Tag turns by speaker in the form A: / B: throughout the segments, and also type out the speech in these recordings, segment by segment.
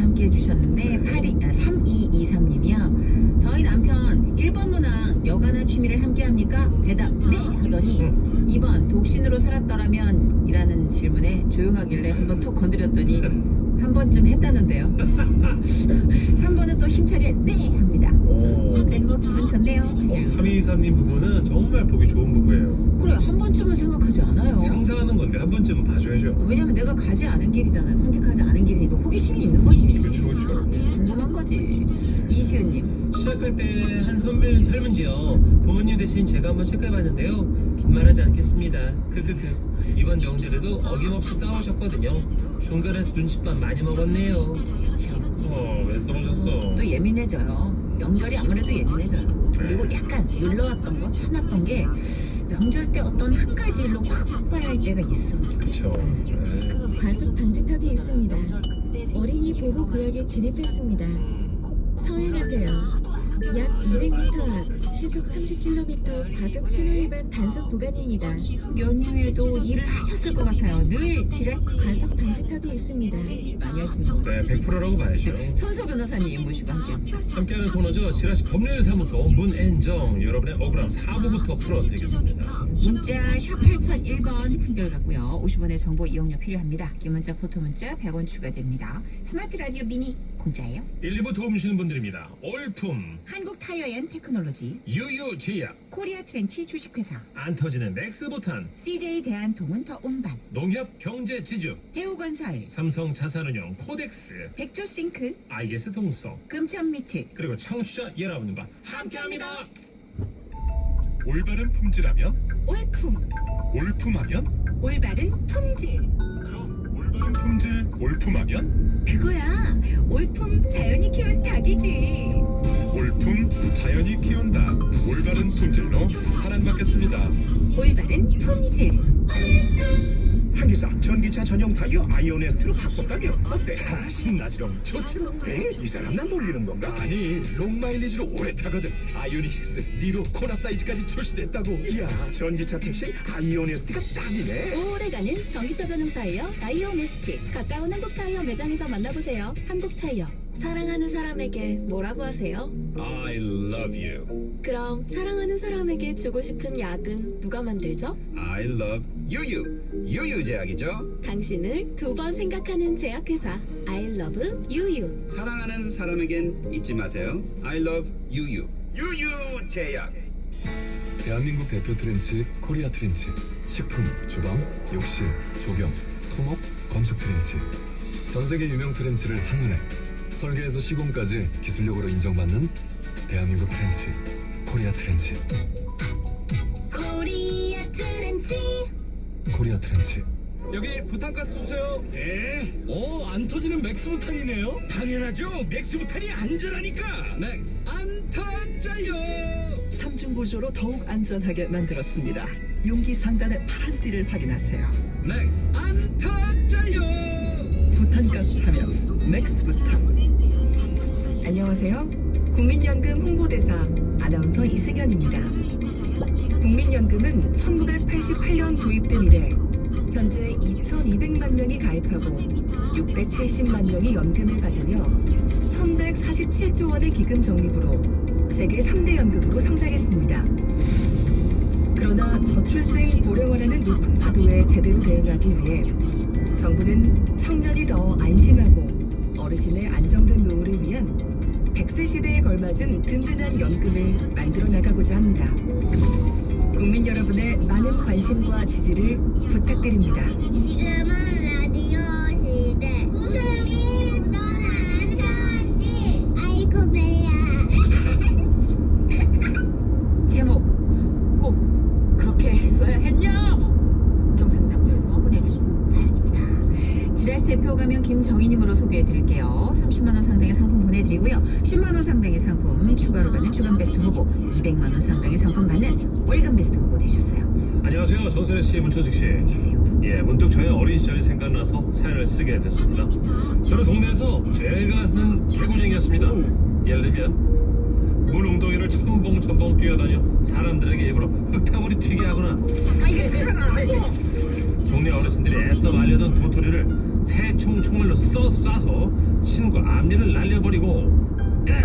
A: 함께 해주셨는데 3223님이요. 저희 남편 1번 문항 여가나 취미를 함께 합니까? 대답 네 하더니 2번 독신으로 살았더라면 이라는 질문에 조용하길래 한번 툭 건드렸더니 한 번쯤 했다는데요. 3번은 또 힘차게 네 합니다. 그래도 뭐 기분 좋네요.
B: 3223님 부부는 정말 보기 좋은 부부예요.
A: 그래 한 번쯤은 생각하지 않아요.
B: 상상하는 건데 한 번쯤은 봐줘야죠.
A: 왜냐면 내가 가지 않은 길이잖아요. 선택하지 않은 길이니까 호기심이 있는 거지.
B: 그렇죠, 그렇죠.
A: 궁금한 거지. 이시은님.
C: 시작할 때 한 선별 설문지요. 부모님 대신 제가 한번 체크해봤는데요. 빈말하지 않겠습니다. 이번 명절에도 어김없이 싸우셨거든요. 중간에서 눈칫밥 많이 먹었네요.
B: 왜 싸우셨어?
A: 또 예민해져요. 명절이 아무래도 예민해져요. 그리고 약간 눌러왔던 거 참았던 게 명절 때 어떤 한 가지 일로 확 폭발할 때가 있어.
B: 그렇죠.
D: 과속 방지턱이 있습니다. 어린이 보호 구역에 진입했습니다. 서행하세요. 약 200m 앞 시속 30km 과속 신호 위반 단속 구간입니다.
A: 연휴에도 일을 하셨을 것 같아요. 늘 지랄
D: 과속 방지턱이 있습니다.
A: 많이 하시는 거.
B: 네, 100%라고 봐야죠.
A: 손소 변호사님 모시고 함께합니다.
B: 함께하는 코너죠. 지라시 법률사무소 문앤정 여러분의 억울함 4부부터 풀어드리겠습니다.
A: 문자 샵 8001번 한결같고요. 50원의 정보 이용료 필요합니다. 기문자 포토문자 100원 추가됩니다. 스마트 라디오 미니 공짜예요.
B: 1, 2부 도움 주시는 분들입니다. 올품,
A: 한국 타이어앤 테크놀로지,
B: 유유제약,
A: 코리아 트렌치 주식회사,
B: 안 터지는 넥스보탄,
A: CJ 대한통운 더 운반,
B: 농협 경제지주,
A: 대우건설,
B: 삼성 자산운용 코덱스,
A: 백조싱크,
B: IS 동성,
A: 금천미트.
B: 그리고 청취자 여러분과 함께합니다.
E: 올바른 품질하면
A: 올품,
E: 올품하면
A: 올바른 품질.
E: 올바른 품질 올품하면
A: 그거야. 올품 자연이 키운 닭이지.
E: 올품 자연이 키운다. 올바른 품질로 사랑받겠습니다.
A: 올바른 품질.
F: 한기사 전기차 전용 타이어 아이오네스트로 바꿨다며? 어때? 신나지롱 좋지롱. 이 사람 나 놀리는 건가? 아니 롱마일리지로 오래 타거든. 아이오닉6 니로 코나 사이즈까지 출시됐다고. 이야 전기차 택시 아이오네스트가 딱이네.
D: 오래가는 전기차 전용 타이어 아이오네스트. 가까운 한국 타이어 매장에서 만나보세요. 한국 타이어. 사랑하는 사람에게 뭐라고 하세요?
E: I love you.
D: 그럼 사랑하는 사람에게 주고 싶은 약은 누가 만들죠?
E: I love 유유. 유유제약이죠.
D: 당신을 두 번 생각하는 제약회사 I love 유유.
G: 사랑하는 사람에겐 잊지 마세요. I love 유유.
E: 유유제약.
H: 대한민국 대표 트렌치 코리아 트렌치. 식품, 주방, 욕실, 조경, 토목, 건축 트렌치. 전 세계 유명 트렌치를 한눈에 설계에서 시공까지 기술력으로 인정받는 대한민국 트렌치 코리아 트렌치.
D: 코리아 트렌치.
H: 코리아 트렌치.
C: 여기 부탄가스 주세요.
B: 네. 안 터지는 맥스부탄이네요. 당연하죠. 맥스부탄이 안전하니까.
C: 맥스 안 터져요.
I: 3중 구조로 더욱 안전하게 만들었습니다. 용기 상단의 파란 띠를 확인하세요.
C: 맥스 안 터져요.
I: 부탄가스 하면 맥스부탄.
D: 안녕하세요. 국민연금 홍보대사 아나운서 이승현입니다. 국민연금은 1988년 도입된 이래 현재 2,200만 명이 가입하고 670만 명이 연금을 받으며 1,147조 원의 기금 적립으로 세계 3대 연금으로 성장했습니다. 그러나 저출생 고령화라는 높은 파도에 제대로 대응하기 위해 정부는 청년이 더 안심하고 어르신의 안정된 노후를 위한 100세 시대에 걸맞은 든든한 연금을 만들어 나가고자 합니다. 국민 여러분의 많은 관심과 지지를 부탁드립니다.
J: 지금은 라디오 시대. 웃음이 묻어나는 편지. 아이고 배야.
A: 제목 꼭 그렇게 했어야 했냐? 경상남도에서 보내주신 사연입니다. 지라시 대표 가명 김정희님으로 소개해드릴게요. 30만원 상당의 상품 보내드리고요. 10만원 상당의 상품 추가로 받는 주간베스트 후보, 200만원 상당의 상품 받는 월간베스트 후보 되셨어요.
B: 안녕하세요. 정선혜씨, 문천식씨.
A: 안녕하세요.
B: 예, 문득 저의 어린 시절이 생각나서 사연을 쓰게 됐습니다. 저는 동네에서 제일 가는 개구쟁이였습니다. 예를 들면 물웅덩이를 첨벙첨벙 뛰어다녀 사람들에게 일부러 흙탕물이 튀게 하거나 동네 어르신들이 애써 말려던 도토리를 새 총알로 쏴서 친구 앞니를 날려버리고
J: 나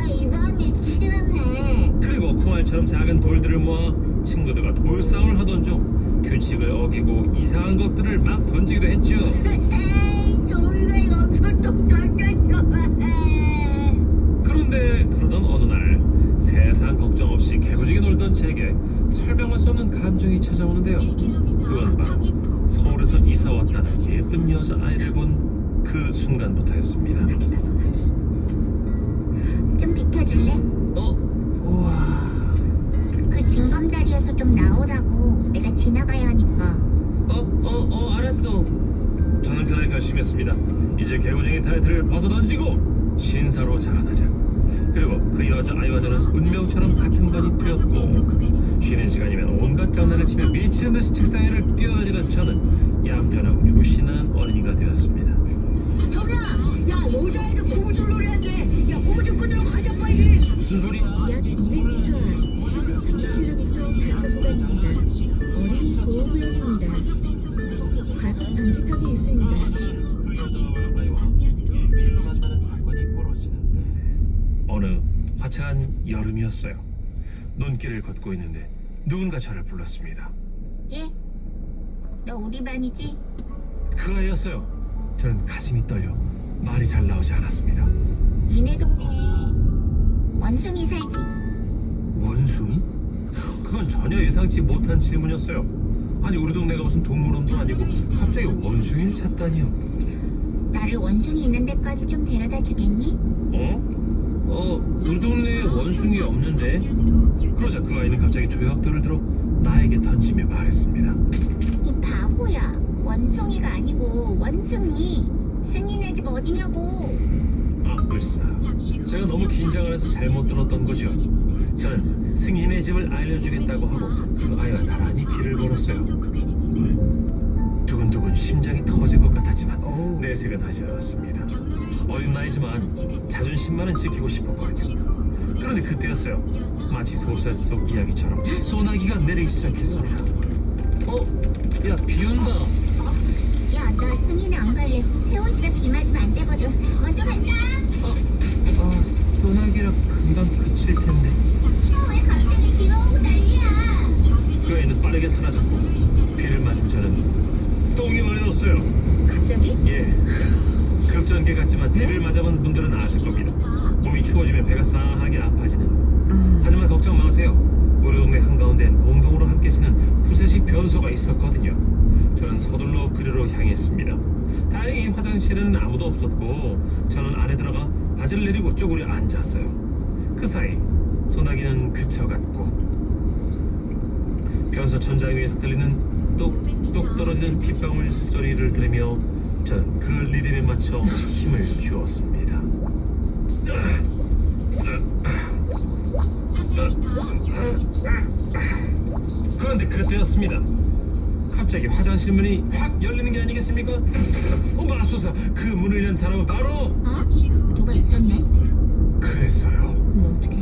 J: 이번에 싫어해.
B: 그리고 콩알처럼 작은 돌들을 모아 친구들과 돌싸움을 하던 중 규칙을 어기고 이상한 것들을 막 던지기도 했죠.
J: 에이, 저희가 여기서 좀 던져줘.
B: 그런데 그러던 어느 날 세상 걱정 없이 개구지게 놀던 제게 설명할 수 없는 감정이 찾아오는데요. 그건 바로 서울에서 이사 왔다는 예쁜 여자아이를 본 그 순간부터였습니다.
A: 소나기다 소나기.
J: 좀 비켜줄래?
C: 우와.
J: 그 징검다리에서 좀 나오라고. 내가 지나가야 하니까.
C: 알았어.
B: 저는 그날 결심했습니다. 이제 개구쟁이 타이틀을 벗어던지고 신사로 자라나자. 그리고 그 여자아이와 저는 운명처럼 같은 반이 되었고 쉬는 시간이면 온갖 장난을 치며 미치는 듯이 책상 위를 뛰어다니던 저는 얌전하고 조신한 어린이가 되었습니다.
J: 저기야, 야, 여자애들 고무줄 놀이한대. 야, 고무줄 끈으로 가자 빨리.
B: 무슨 소리?
K: 약 200m 앞 시속 30km 단속 구간입니다. 어린이 보호구역입니다. 과속 방지턱이 있습니다.
B: 그 여자아이와 1km로 간다는 사건이 벌어지는데 어느 화창한 여름이었어요. 눈길을 걷고 있는데 누군가 저를 불렀습니다.
J: 예? 너 우리 반이지?
B: 그 아이였어요. 저는 가슴이 떨려 말이 잘 나오지 않았습니다.
J: 니네 동네에 원숭이 살지?
B: 원숭이? 그건 전혀 예상치 못한 질문이었어요. 아니 우리 동네가 무슨 동물원도 아니고 갑자기 원숭이를 찾다니요.
J: 나를 원숭이 있는 데까지 좀 데려다 주겠니?
B: 우리 동네에 원숭이 없는데? 그러자 그 아이는 갑자기 조약돌을 들어 나에게 던지며 말했습니다.
J: 이 바보야. 원숭이가 아니고 원숭이. 승희네 집 어디냐고.
B: 글쎄 제가 너무 긴장을 해서 잘못 들었던 거죠. 저는 승인의 집을 알려주겠다고 하고 그 아이가 나란히 길을 걸었어요. 두근두근 심장이 터질 것 같았지만 내색은 하지 않았습니다. 어린 나이지만 자존심만은 지키고 싶었거든요. 그런데 그때였어요. 마치 소설 속 이야기처럼 소나기가 내리기 시작했습니다.
C: 야, 비 온다.
J: 야, 나 승희네 안 갈래. 새 옷이라 비 맞으면 안 되거든. 먼저 간다.
C: 소나기라 금방 그칠 텐데.
J: 왜 갑자기 비가 오고 난리야.
B: 그 애는 빠르게 사라졌고 비를 맞은 저는 똥이 마려웠어요.
A: 갑자기?
B: 예. 급전개 같지만 비를 맞아본 분들은 아실 겁니다. 몸이 추워지면 배가 싸하게 아파지는 거. 하지만 걱정 마세요. 우리 동네 한가운데엔 공동으로 함께 쓰는 후세식 변소가 있었거든요. 저는 서둘러 그리로 향했습니다. 다행히 화장실에는 아무도 없었고 저는 안에 들어가 바지를 내리고 쪼그려 앉았어요. 그 사이 소나기는 그쳐갔고 변소 천장 위에서 들리는 똑똑 떨어지는 빗방울 소리를 들으며 저는 그 리듬에 맞춰 힘을 주었습니다. 그런데 그때였습니다. 갑자기 화장실 문이 확 열리는 게 아니겠습니까? 마소사, 그 문을 연 사람은 바로
J: 누가 있었네?
B: 그랬어요.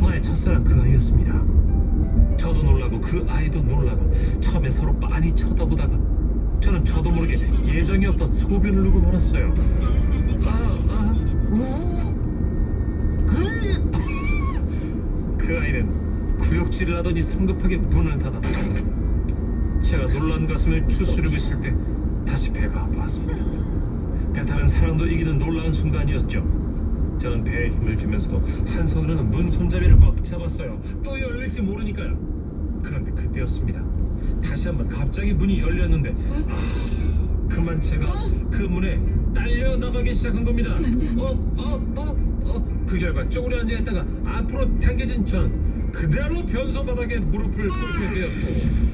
B: 나의 첫사랑 그 아이였습니다. 저도 놀라고 그 아이도 놀라고 처음에 서로 빤히 쳐다보다가 저는 저도 모르게 예정이 없던 소변을 누고 말았어요. 그 아이는 구역질을 하더니 성급하게 문을 닫았다. 제가 놀란 가슴을 추스르고 있을 때 다시 배가 아팠습니다. 배 타는 사랑도 이기는 놀라운 순간이었죠. 저는 배에 힘을 주면서도 한 손으로는 문 손잡이를 꽉 잡았어요. 또 열릴지 모르니까요. 그런데 그때였습니다. 다시 한번 갑자기 문이 열렸는데 그만 제가 그 문에 딸려 나가기 시작한 겁니다. 그 결과 쪼그려 앉아 있다가 앞으로 당겨진 저는 그대로 변소 바닥에 무릎을 꿇게 되었고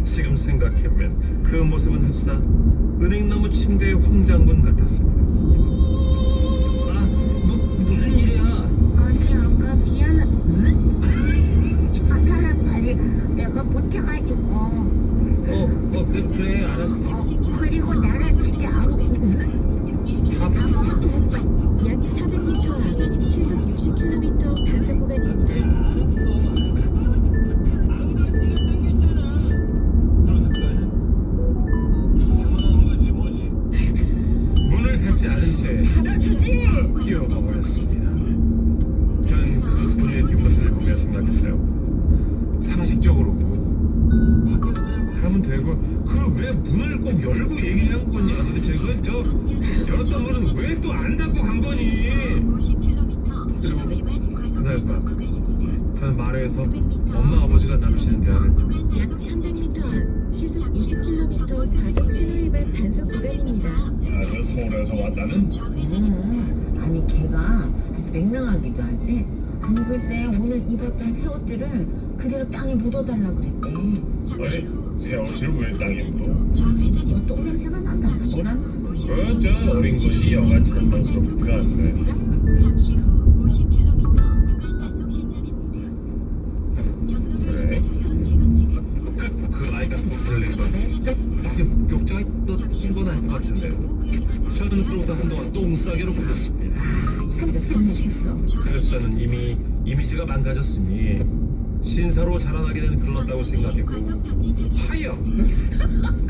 B: 지금 생각해보면 그 모습은 흡사 은행나무 침대의 황장군 같았습니다.
C: 무슨 일이야?
J: 아니, 아까 미안해. 말을 내가 못해가지고.
C: 그래, 알았어.
J: 그리고 나는 진짜 아무것도 못 봐.
K: 약 400m 앞 시속 60km 단속 구간입니다.
B: 그래서 그 아이는 이제
J: 받아주지.
B: 뛰어가 버렸습니다. 저는 그 소녀의 뒷모습을 보며 생각했어요. 상식적으로 밖에서 그냥 바라면 되고 그 왜 문을 꼭 열고 얘기를 한 거냐 도대체 그저 열었던 문은 왜 또 안 닫고 간 거니. 그리고 그날 밤 저는 마을에서 엄마 아버지가 나누시는 대화를
K: 약 300m 앞 시속 20km 과속 신호 위반 단속 구간입니다.
B: 그 서울에서 왔다는.
J: 아니 걔가 맹랑하기도 하지. 아니 글쎄 오늘 입었던 새 옷들을 그대로 땅에 묻어달라 그랬대.
B: 아니 새 옷을 왜 땅에 묻어?
J: 뭐 똥냄새가 난다. 뭐라는?
B: 그저 어린 것이 여간 찬성스럽지가 않네. 그래? 그 아이가 목소리를 내서 이제 목격자가 또쓴건 아닌 것 같은데 저는 그러고서 한동안 똥싸개로 불렀습니다.
J: 우리가 상했어.
B: 그래서 저는 이미 이미지가 망가졌으니 신사로 자라나게 되는 글렀다고 생각했고 하여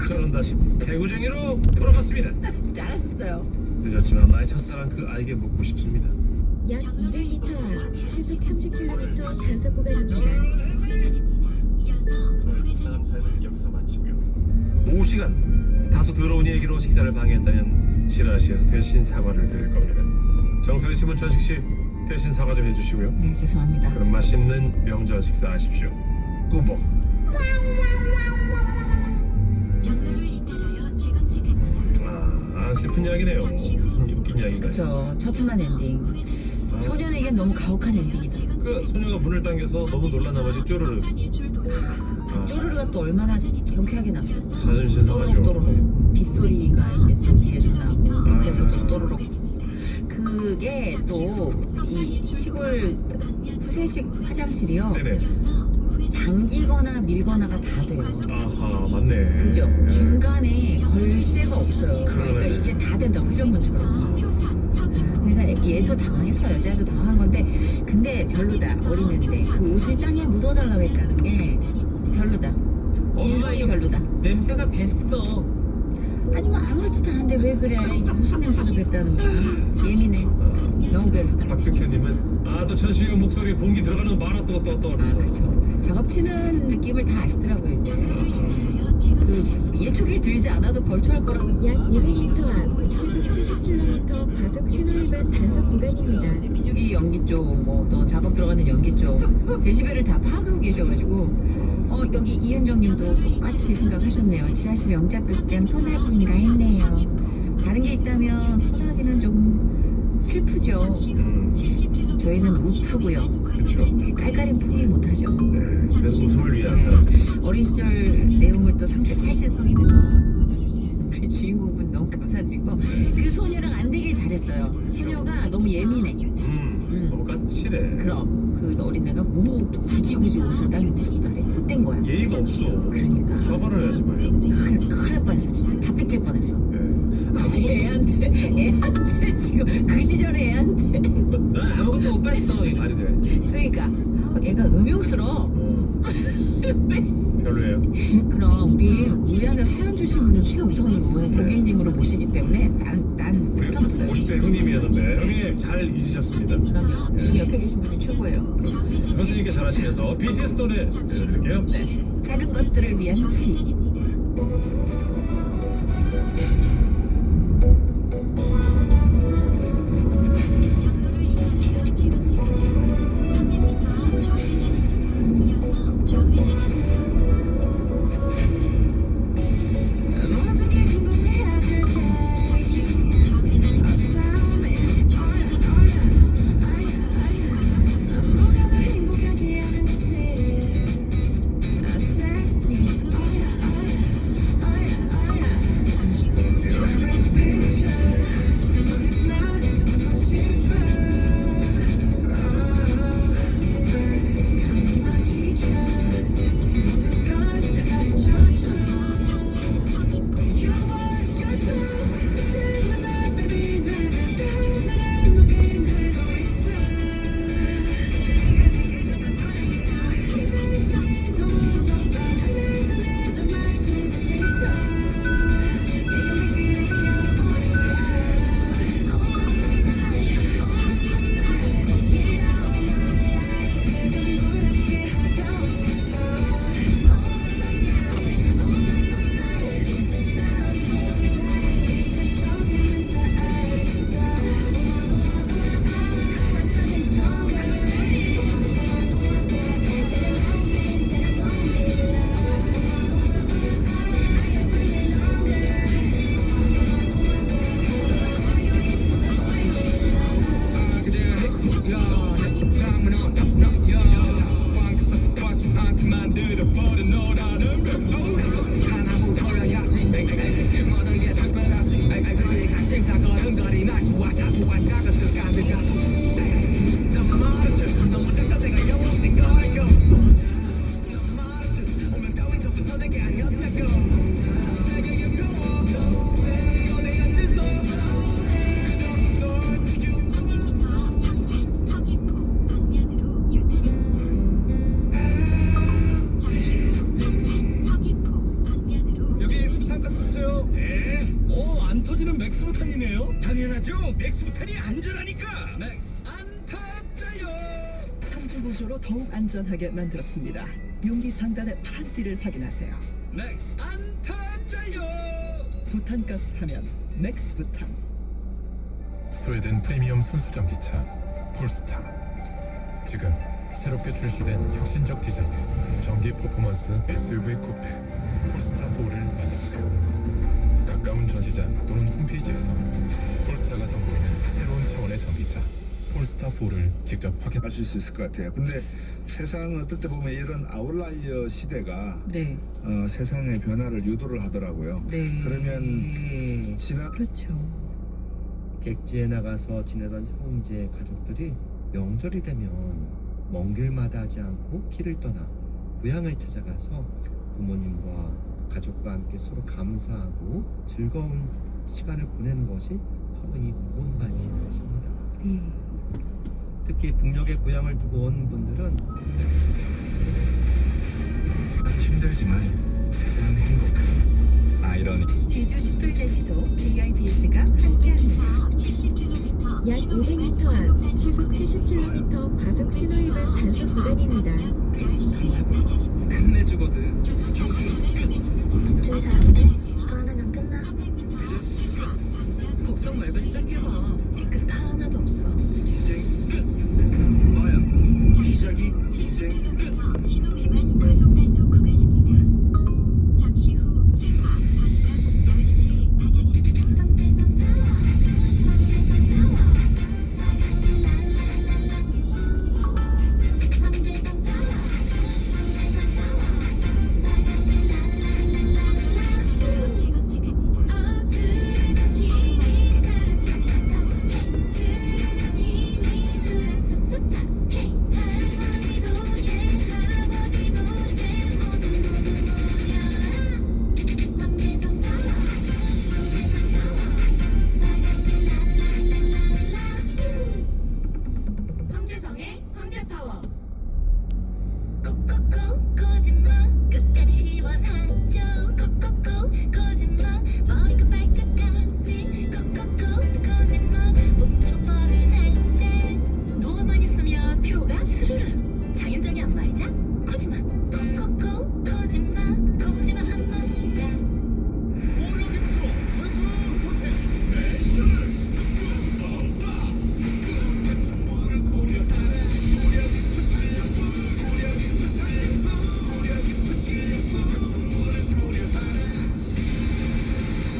B: 저는 다시 대구쟁이로 돌아갔습니다.
J: 잘하셨어요.
B: 늦었지만 나의 첫사랑 그 아이에게 묻고 싶습니다.
K: 약 200m 앞 시속 30km 단속 구간입니다.
B: 사람 사연을 여기서 마치고요. 오후 시간 다소 더러운 얘기로 식사를 방해했다면 지라시에서 대신 사과를 드릴 겁니다. 정선희 씨, 문천식 씨 대신 사과 좀 해주시고요.
J: 네 죄송합니다.
B: 그럼 맛있는 명절 식사하십시오. 꾸벅. 슬픈 이야기네요. 무슨 웃긴 이야기가.
J: 그쵸 처참한 엔딩. 소년에겐 너무 가혹한 엔딩이다.
B: 그 소녀가 문을 당겨서 너무 놀란 나머지 쪼르르.
J: 쪼르르가 또 얼마나 경쾌하게 났어요.
B: 자존심 상하죠.
J: 또르륵 빗소리가 이제 또 뒤에서 나고 밑에서도 또르륵. 그게 또 이 시골 푸세식 화장실이요.
B: 네네.
J: 당기거나 밀거나가 다 돼요.
B: 아하 맞네.
J: 그죠? 중간에 걸쇠가 없어요. 그러니까
B: 그러네.
J: 이게 다 된다고 회전문처럼. 그러니까 얘도 당황했어요. 여자도 당황한 건데 근데 별로다. 어린애인데 그 옷을 땅에 묻어달라고 했다는 게 별로다. 인성이 별로다.
C: 냄새가 뱄어.
J: 아니 뭐 아무렇지도 않은데 왜 그래? 이게 무슨 냄새가 뱉다는 거야? 예민해. 너무 별로다.
B: 박백현님은 또 천식이 목소리 공기 들어가는 거 말아 또.
J: 아 그렇죠. 작업치는 느낌을 다 아시더라고요 이제. 그 예초기를 들지 않아도 벌초할 거라는.
K: 약 200m 앞 시속 70km 과속 신호 위반 단속 구간입니다.
J: 비뇨기 연기 쪽, 뭐 또 작업 들어가는 연기 쪽 데시벨을 다 파악하고 계셔가지고 여기 이은정님도 똑같이 생각하셨네요. 지라시 명작 극장 소나기인가 했네요. 다른 게 있다면 소나기는 좀 슬프죠. 저희는 우프고요.
B: 그렇죠.
J: 깔깔이 포기 못하죠.
B: 네, 그래서 웃음을 위한 사람.
J: 어린 시절 내용을 또 살신성이 돼서 던져주신 우리 주인공분 너무 감사드리고 그 소녀랑 안 되길 잘했어요. 소녀가 너무 예민해.
B: 너무 까칠해.
J: 그럼 그 어린애가 뭐 굳이 옷을 땅에 묻어달래. 못된 거야.
B: 예의가 없어.
J: 그러니까.
B: 사과를 해야지 말이야.
J: 큰일 날 뻔했어. 진짜 다 뜯길 뻔했어.
B: 네.
J: 애한테 지금 그 시절에 애한테.
B: 나 아무것도 못 봤어. 이 말이 돼.
J: 그러니까 애가 음흉스러워.
B: 별로예요.
J: 그럼 우리한테 사연 주신 분은 최우선으로 고객님으로 모시기 때문에 난 상관없어요.
B: 50대 형님이었는데 형님 잘 잊으셨습니다.
J: 그럼요. 지금 옆에 계신 분이 최고예요.
B: 교수님께 잘하시면서 BTS 노래 들려드릴게요.
J: 네. 작은 것들을 위한 시.
F: 안전까지는 맥스부탄이네요. 당연하죠. 맥스부탄이 안전하니까. 맥스 안타짜요.
I: 탐지 구조로 더욱 안전하게 만들었습니다. 용기 상단의 파란 띠를 확인하세요.
F: 맥스 안타짜요.
I: 부탄가스 하면 맥스부탄.
H: 스웨덴 프리미엄 순수전 기차 폴스타. 지금 새롭게 출시된 혁신적 디자인의 전기 퍼포먼스 SUV 쿠페 폴스타4를 만나보세요. 가까운 전시장 또는 홈페이지에서 폴스타가 선보이는 새로운 차원의 전기차 폴스타4를 직접 확인.
F: 하실 수 있을 것 같아요. 근데 세상은 어떨 때 보면 이런 아웃라이어 시대가
J: 네.
F: 세상의 변화를 유도를 하더라고요.
J: 네.
F: 그러면
J: 그렇죠.
L: 객지에 나가서 지내던 형제 가족들이 명절이 되면 먼 길마다 하지 않고 길을 떠나 고향을 찾아가서 부모님과 가족과 함께 서로 감사하고 즐거운 시간을 보내는 것이 바로 이 본관식인 것입니다. 특히 북녘에 고향을 두고 온 분들은
H: 힘들지만 세상 행복한 아이러니.
D: 제주특별자치도 JIBS가 함께합니다.
K: 약 500m 앞 시속 70km 과속 신호 위반 단속 구간입니다.
C: 끝내주거든.
K: 집중 잘하는데 이거 하나면 끝나.
D: 걱정 말고 시작해봐. 뒤끝 하나도 없어.
F: 너야 시작이 인생 끝.
K: 신호 위반 과속 단속 구간입니다. 잠시 후 방면 10시 방향입니다. 황제선 타워, 황제선 타워, 다같이 랄랄랄라. 황제선 타워, 황제선 타워, 다같이 랄랄랄라. 재검색합니다. 들으면 이미 사라지자. 들으면 이미 흐르차차차. 할머니도 예 할아버지도 예 모두 모여라. 황제선 타워, 황제선 타워, 다같이 랄랄랄라. 황제성의 황제파워. 콕콕콕 거짓말 끝까지 시원하죠. 콕콕콕 거짓말 머리끝 발끝까지. 콕콕콕 거짓말 뭉치고 뻐근할 때 누워만 있으면 피로가 스르르. 장윤정이 안 말이자 거짓말. 콕콕콕 거짓말 거짓말 안 말이자.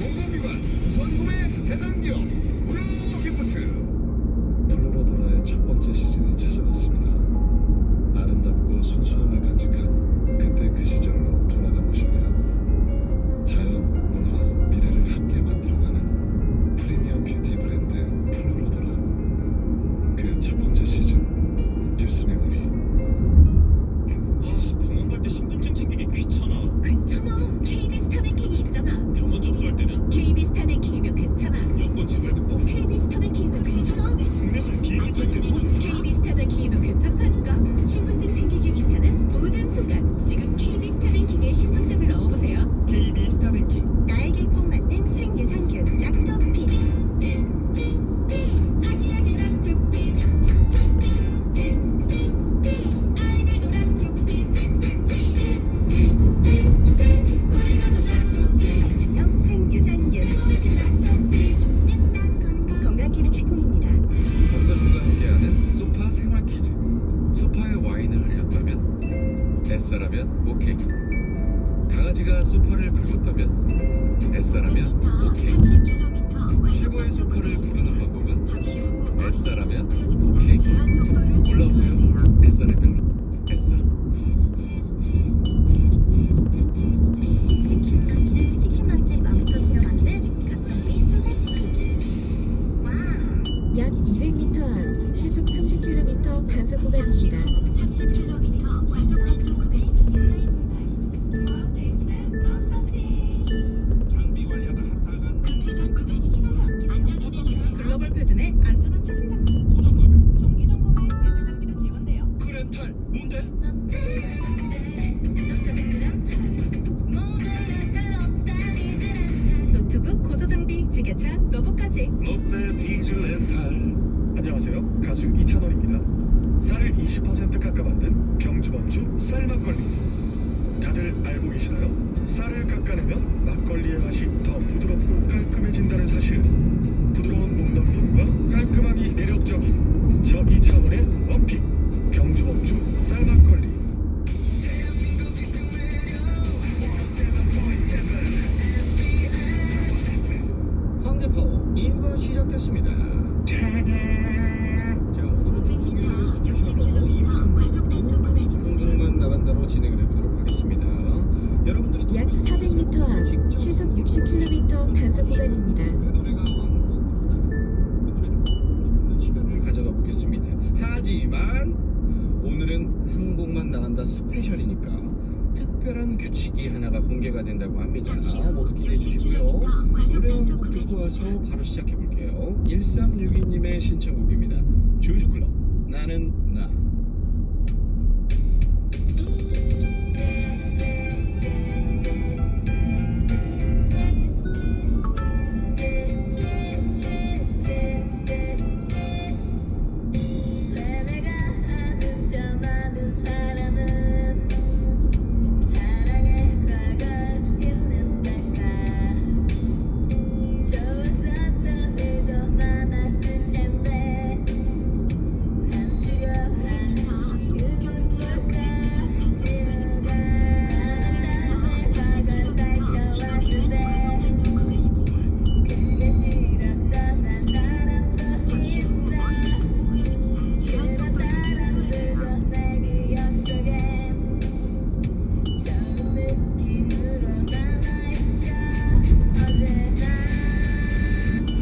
F: 공공기관 우선 구매 대상 기업 무료 기프트.
H: 플로로도라의 첫 번째 시즌이 찾아왔습니다. 아름답고 순수함을 간직한 그때 그 시절로 돌아가 보실래요? 자연, 문화, 미래를 함께 만들어가는 프리미엄 뷰티 브랜드 플로로도라. 그 첫 번째 시즌 뉴스 메모리.
B: 병원 갈 때 신분증 챙기기 귀찮아.
K: 괜찮아. KB 스타뱅킹이 있잖아.
B: 병원 접수할 때는
K: KB 스타뱅킹이면 괜찮아.
B: 여권 재발급도
K: KB 스타뱅킹이면 괜찮아.
B: 국내선 비행기 탈 때도
K: KB 스타뱅킹이면 괜찮다니까. 신분증 챙기기 귀찮은 모든 순간 지금 KB 스타뱅킹에 신분증을 넣어보세요.
B: KB 스타뱅킹.
K: 나에게 꼭 맞는 생유산균 락토핀. 아기야기 락토핀. 아이들도 락토핀. 우리 가족 락토핀. 맞춤형 생유산균. 건강기능식품입니다.
H: 박서준과 함께하는 소파 생활 퀴즈. 소파에 와인을 흘렸다면 S라면 오케이. 강아지가 소파를 긁었다면 S라면 오케이. 최고의 소파를 고르는 방법은 S라면 오케이. 골라보세요. S레벨로 S사.
K: 치킨 맛집 맘스터치가 만든 가성비 소세지치킨. 약 200m 앞 시속 30km 단속 구간입니다. 30km 과속 단속 구간입니다.
E: 장비 관리하다 합탈한
K: 대전 구간입니다. 안전에 대해서
D: 글로벌 표준의 안전한 최신장.
E: 고정값을
D: 정기 점검에 대체 장비도 지원돼요.
F: 그 렌탈 뭔데?
D: 노트 고급 고소장비 지게차 러브까지.
E: 롯데 비즈렌탈.
F: 안녕하세요. 가수 이찬원입니다. 쌀을 20% 깎아 만든 병주법주 쌀 막걸리. 다들 알고 계시나요? 쌀을 깎아내면 막걸리의 맛이 더 부드럽고 깔끔해진다는 사실. 부드러운 목넘김과 깔끔함이 매력적인 저 이찬원의 원픽 병주법주 쌀 막걸리.
L: 황제파워 2부가 시작됐습니다. 자, 오늘은 중국의 스페셜로 2부 한국만 나간다로 진행을 해보도록 하겠습니다. 여러분들이
K: 약 400m 앞 시속 60km 간속 구간입니다.
L: 그 노래가 왕곡으로 시간을 가져가 보겠습니다. 하지만 오늘은 한 곡만 나간다 스페셜이니까 특별한 규칙이 하나가 공개가 된다고 합니다. 모두 기대해 주시고요. 노래 한 곡 듣고 와서 바로 시작해 볼게요. 1362님의 신청곡입니다. 주주클럽 나는 나.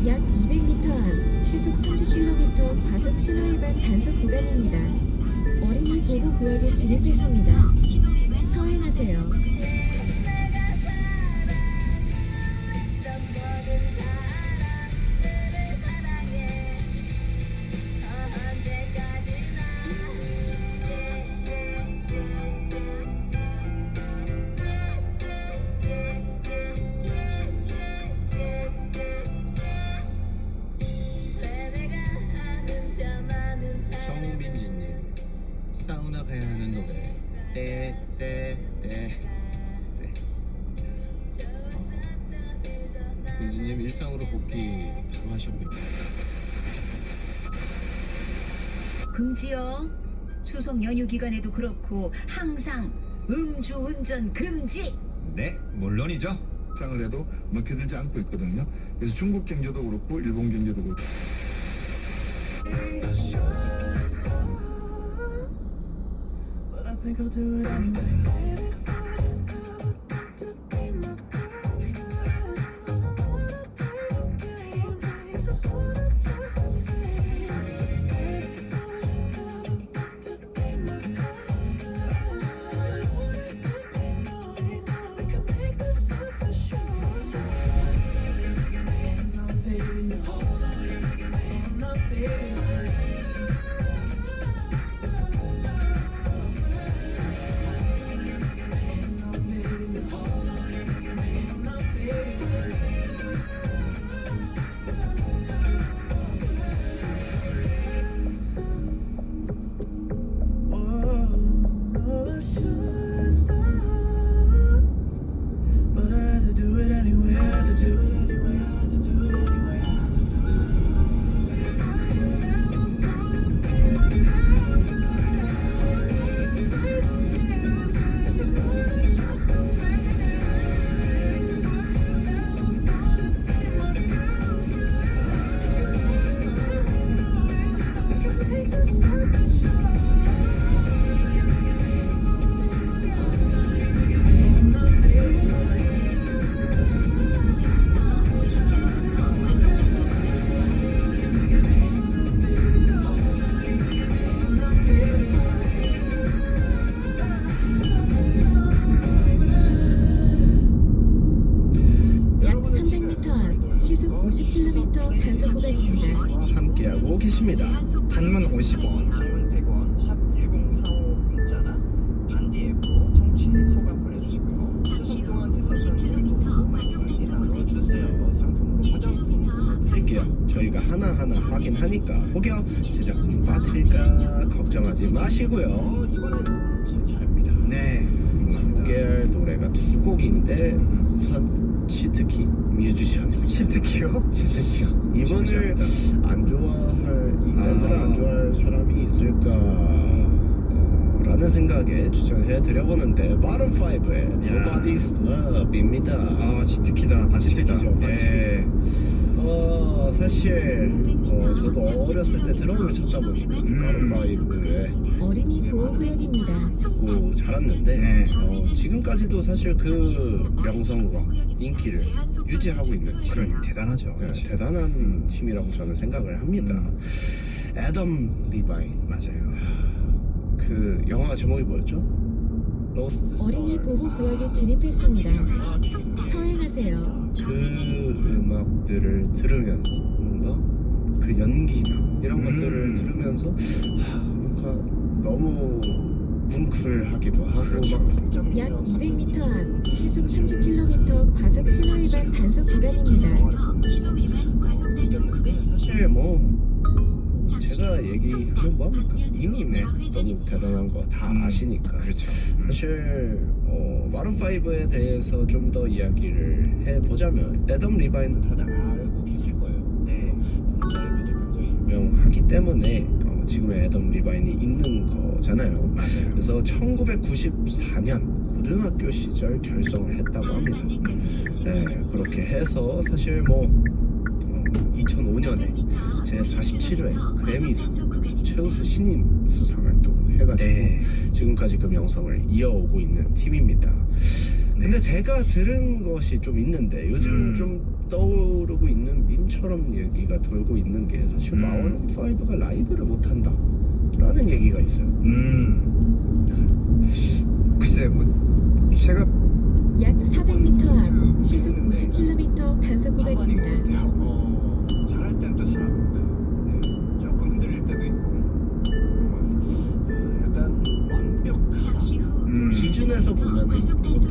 K: 약 200m 앞 시속 30km 과속 신호위반 단속 구간입니다. 어린이 보호 구역에 진입했습니다. 서행하세요.
L: 정민지님 사우나 가야 하는 노래 떼떼떼떼. 민지님 일상으로 복귀 바로 하셨군요.
A: 금지요. 추석 연휴 기간에도 그렇고 항상 음주 운전 금지.
F: 네, 물론이죠. 상을 해도 먹혀들지 않고 있거든요. 그래서 중국 경제도 그렇고 일본 경제도 그렇고. 함께하고 계십니다. 단문 50원, 장문 100원, 샵 1045 문자나 단디 앱으로 정치 소감 보내주시고요. 추석 동안 있었던 일도 많이 나눠주세요. 할게요. 저희가 하나하나 하긴 하니까 혹여 제작진 빠뜨릴까 걱정하지 마시고요. 이번엔 제 차례입니다.
L: 네.
F: 소개할 노래가 두 곡인데 우선 치트키 뮤지션입니다.
L: 치트키요?
F: 치트키요. 이분을 안 좋아할 이 밴드를 안 좋아할 사람이 있을까? 라는 생각에 추천해 드려보는데 마룬 5의 Nobody's Love입니다.
L: 치트키다.
F: 치트키죠.
L: 예.
F: 사실 저도 어렸을 때 드럼을 쳤다 보니까 마룬 5의
K: 어린이 보호구역입니다.
F: 듣고 자랐는데
L: 네.
F: 지금까지도 사실 그 명성과 인기를 유지하고 있는 팀.
L: 그러니 대단하죠.
F: 네, 대단한 팀이라고 저는 생각을 합니다. 애덤 리바인
L: 맞아요.
F: 그 영화 제목이 뭐였죠? 로스트
K: 어린이 보호구역에 진입했습니다. 서행하세요.
F: 그 음악들을 들으면서 뭔가 그 연기나 이런 것들을 들으면서 뭔가 너무 뭉클하기도 하고 막
K: 약 200m 앞 시속 30km 과속 신호 위반 단속 구간입니다.
F: 사실 뭐 제가 얘기하면 뭐합니까? 이미 너무 대단한 거 다 아시니까.
L: 그렇죠.
F: 사실 마룬 5에 대해서 좀 더 이야기를 해보자면 애덤 리바인은 다들 알고 계실 거예요.
L: 네.
F: 라이브도 굉장히 유명하기 때문에 지금의 애덤 리바인이 있는 거잖아요.
L: 맞아요.
F: 그래서 1994년 고등학교 시절 결성을 했다고 합니다. 네, 그렇게 해서 사실 뭐 2005년에 제47회 그래미상 최우수 신인 수상을 또 해가지고
L: 네.
F: 지금까지 그 명성을 이어오고 있는 팀입니다. 근데 제가 들은 것이 좀 있는데 요즘 좀 떠오르고 있는 밈처럼 얘기가 돌고 있는 게 사실 마룬 5가 라이브를 못한다 라는 얘기가 있어요.
L: 글쎄 뭐 제가
K: 약 400m 앞 시속 50km 단속 구간입니다.
F: 잘할 땐 또 잘하고 조금 흔들릴 때도 있고 약간 완벽하다 기준에서 보면은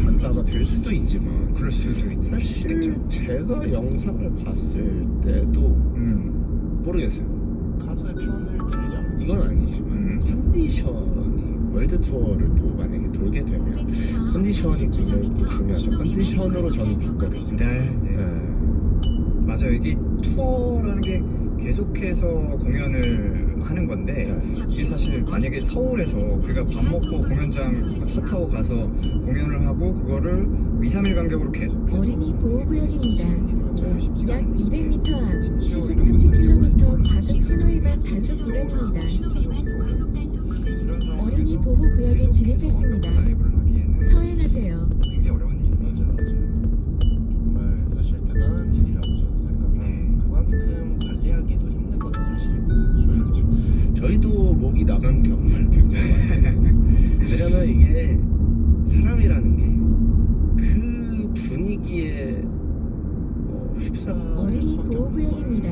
F: 단가가 될 수도 있지만
L: 그럴 수도 있죠.
F: 사실 제가 영상을 봤을 때도 모르겠어요. 가수의 편을 들자 이건 아니지만 컨디션이 월드 투어를 또 만약에 돌게 되면 컨디션이 굉장히 중요하죠. 컨디션으로 저는 봤거든요.
L: 네. 맞아요. 이게 투어라는 게 계속해서 공연을 하는 건데 이게 사실 만약에 서울에서 우리가 밥 먹고 공연장 차 타고 가서 공연을 하고 그거를 2, 3일 간격으로
K: 어린이 보호구역입니다. 약 200m 앞 시속 30km 과속 신호 위반 단속 구간입니다. 어린이 보호구역에 진입했습니다. 서행하세요.
F: 굉장히 어려운 일이죠. 정말 사실 대단한 일이라고 저는 생각을 해요. 그만큼 관리하기도 힘든 것도 사실이거든요. 저희도 목이 나간 경우를 굉장히 많이 해요. 왜냐면 이게 사람이라는 게 그 분위기에 휩싸
K: 어린이 보호구역입니다.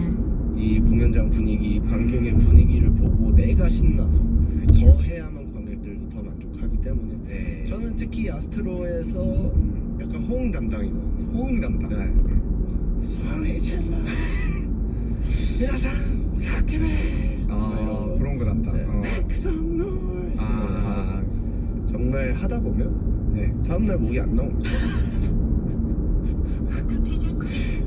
F: 이 공연장 분위기, 관객의 분위기를 보고 내가 신나서 더 해야만 관객들도 더 만족하기 때문에 저는 특히 아스트로에서 약간 호응 담당이거든요.
L: 호응 담당.
F: 네. 소리 질러 미라상 사케베
L: 그런 거 담당.
F: 백성 노이즈 정말 하다 보면 다음날 목이 안 나옵니다.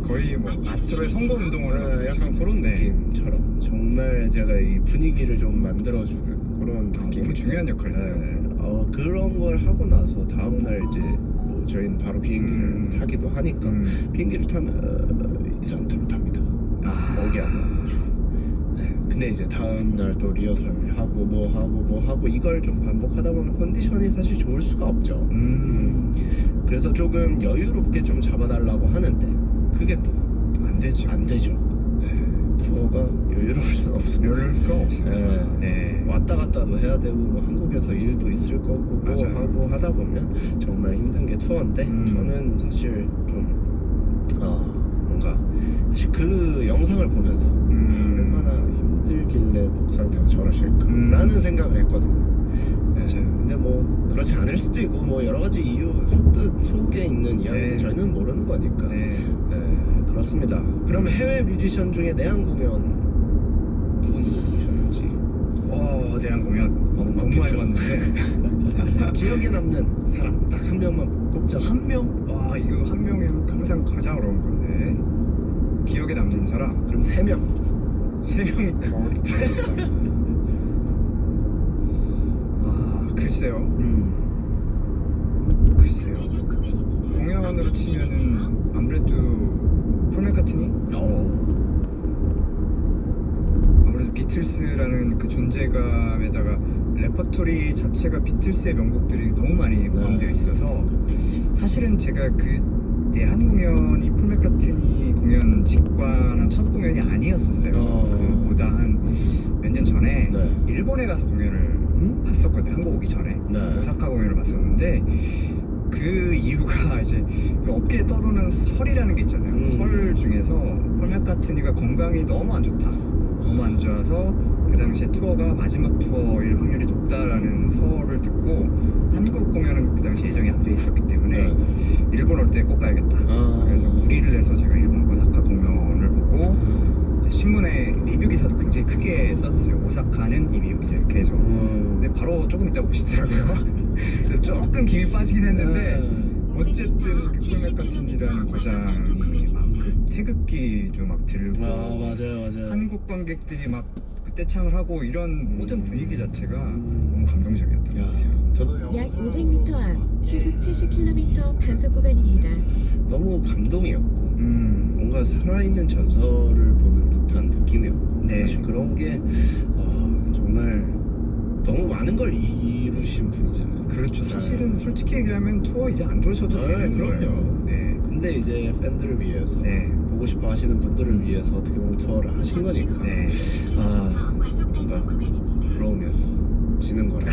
L: 거의 뭐 아스트로의 선거 운동을
F: 약간 그런 느낌처럼 정말 제가 이 분위기를 좀 만들어주는 그런 느낌.
L: 중요한 역할이에요.
F: 그런 걸 하고 나서 다음날 이제 뭐 저희는 바로 비행기를 타기도 하니까 비행기를 타면 이 상태로 탑니다. 목이 안 나와가지고. 근데 이제 다음날 또 리허설을 하고 뭐 하고 이걸 좀 반복하다 보면 컨디션이 사실 좋을 수가 없죠. 그래서 조금 여유롭게 좀 잡아달라고 하는데 그게 또 안 되죠. 투어가 여유로울 수는 없습니다.
L: 여유로울 수가 없습니다.
F: 왔다 갔다도 해야 되고 뭐 한국에서 일도 있을 거고 뭐 하고 하다 보면 정말 힘든 게 투어인데 저는 사실 좀 뭔가 사실 그 영상을 보면서 얼마나 힘들길래 목 상태가 저러실까라는 생각을 했거든요. 근데 뭐 그렇지 않을 수도 있고 뭐 여러 가지 이유 속에 있는 이야기는 저희는 모르는 거니까
M: 그렇습니다. 그럼 해외 뮤지션 중에 내한 공연 누구 보셨는지?
F: 내한 공연 너무 많이 봤는데
M: 기억에 남는 사람 딱 한 명만 꼽자면
F: 한 명? 와 이거 한 명이 항상 가장 어려운 건데 기억에 남는 사람
M: 그럼 3명.
F: 3명 더 어렵다. 글쎄요. 글쎄요. 공연으로 치면은 아무래도 폴 맥카트니? 아무래도 비틀스라는 그 존재감에다가 레퍼토리 자체가 비틀스의 명곡들이 너무 많이 포함되어 있어서 사실은 제가 그 내한 공연이 폴 맥카트니 공연 직관한 첫 공연이 아니었었어요. 그보다 한 몇 년 전에 일본에 가서 공연을 봤었거든요. 한국 오기 전에 오사카 공연을 봤었는데 그 이유가 이제 그 업계에 떠도는 설이라는 게 있잖아요. 설 중에서 폴 맥카트니가 건강이 너무 안 좋다. 너무 안 좋아서 그 당시에 투어가 마지막 투어일 확률이 높다라는 설을 듣고 한국 공연은 그 당시 예정이 안 돼 있었기 때문에 일본 올 때 꼭 가야겠다. 그래서 무리를 해서 제가 일본 오사카 공연을 보고 이제 신문에 리뷰 기사도 굉장히 크게 썼었어요. 오사카는 이미 이제 계속. 근데 바로 조금 있다 오시더라고요. 그래서 조금 김이 빠지긴 했는데 어쨌든 그 폴 맥카트니라는 거장이 막 그 태극기도 막 들고
M: 맞아요.
F: 한국 관객들이 막 떼창을 하고 이런 모든 분위기 자체가 너무 감동적이었던 것 같아요.
M: 저도
K: 약 500m 앞 시속 70km 단속 구간입니다.
M: 너무 감동이었고 뭔가 살아있는 전설을 보는 듯한 느낌이었고 사실 그런 게 정말 너무 많은 걸 이루신 분이잖아요.
F: 그렇죠. 사실은 솔직히 얘기하면 투어 이제 안 도셔도 되는 거예요.
M: 근데 이제 팬들을 위해서 보고 싶어 하시는 분들을 위해서 어떻게 보면 투어를 하신 거니까 뭔가 부러우면 지는 거라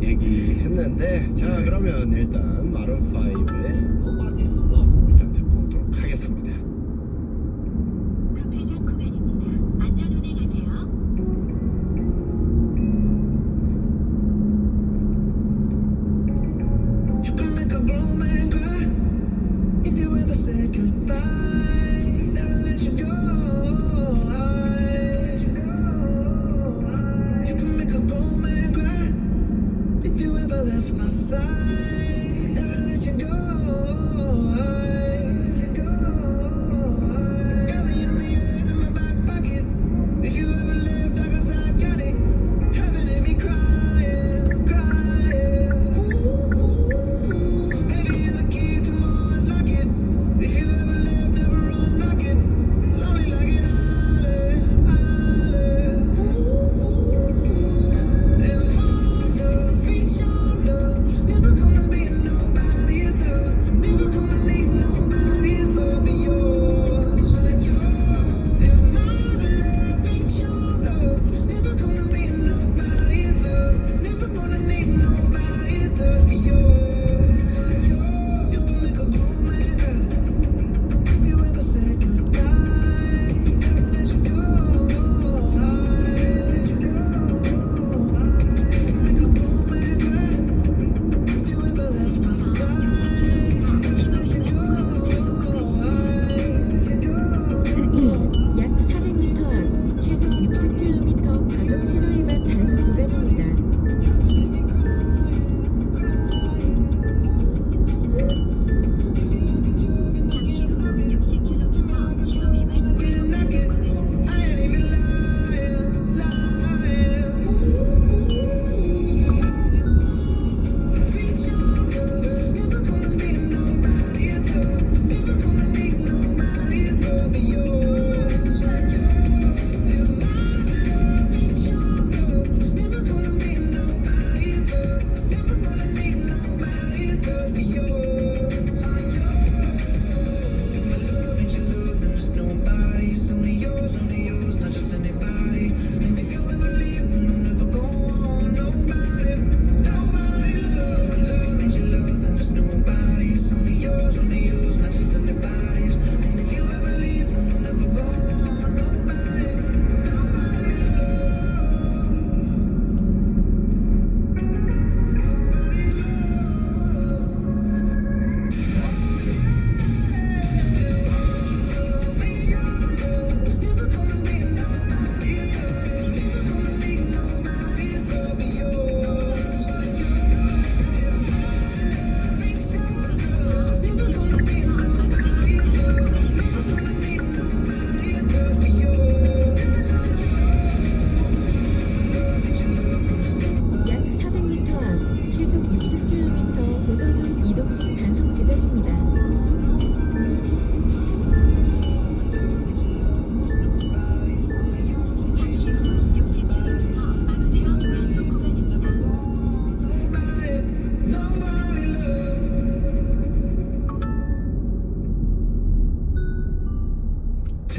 M: 얘기했는데 자 그러면 일단 마룬5의 What is Love 일단 듣고 오도록 하겠습니다.
K: 급회전 구간입니다. 안전 운행하세요.
E: You can make a grown man cry if you ever said goodbye. Never let you go. You can make a grown man cry if you ever left my side. Never let you go. You're the only air in my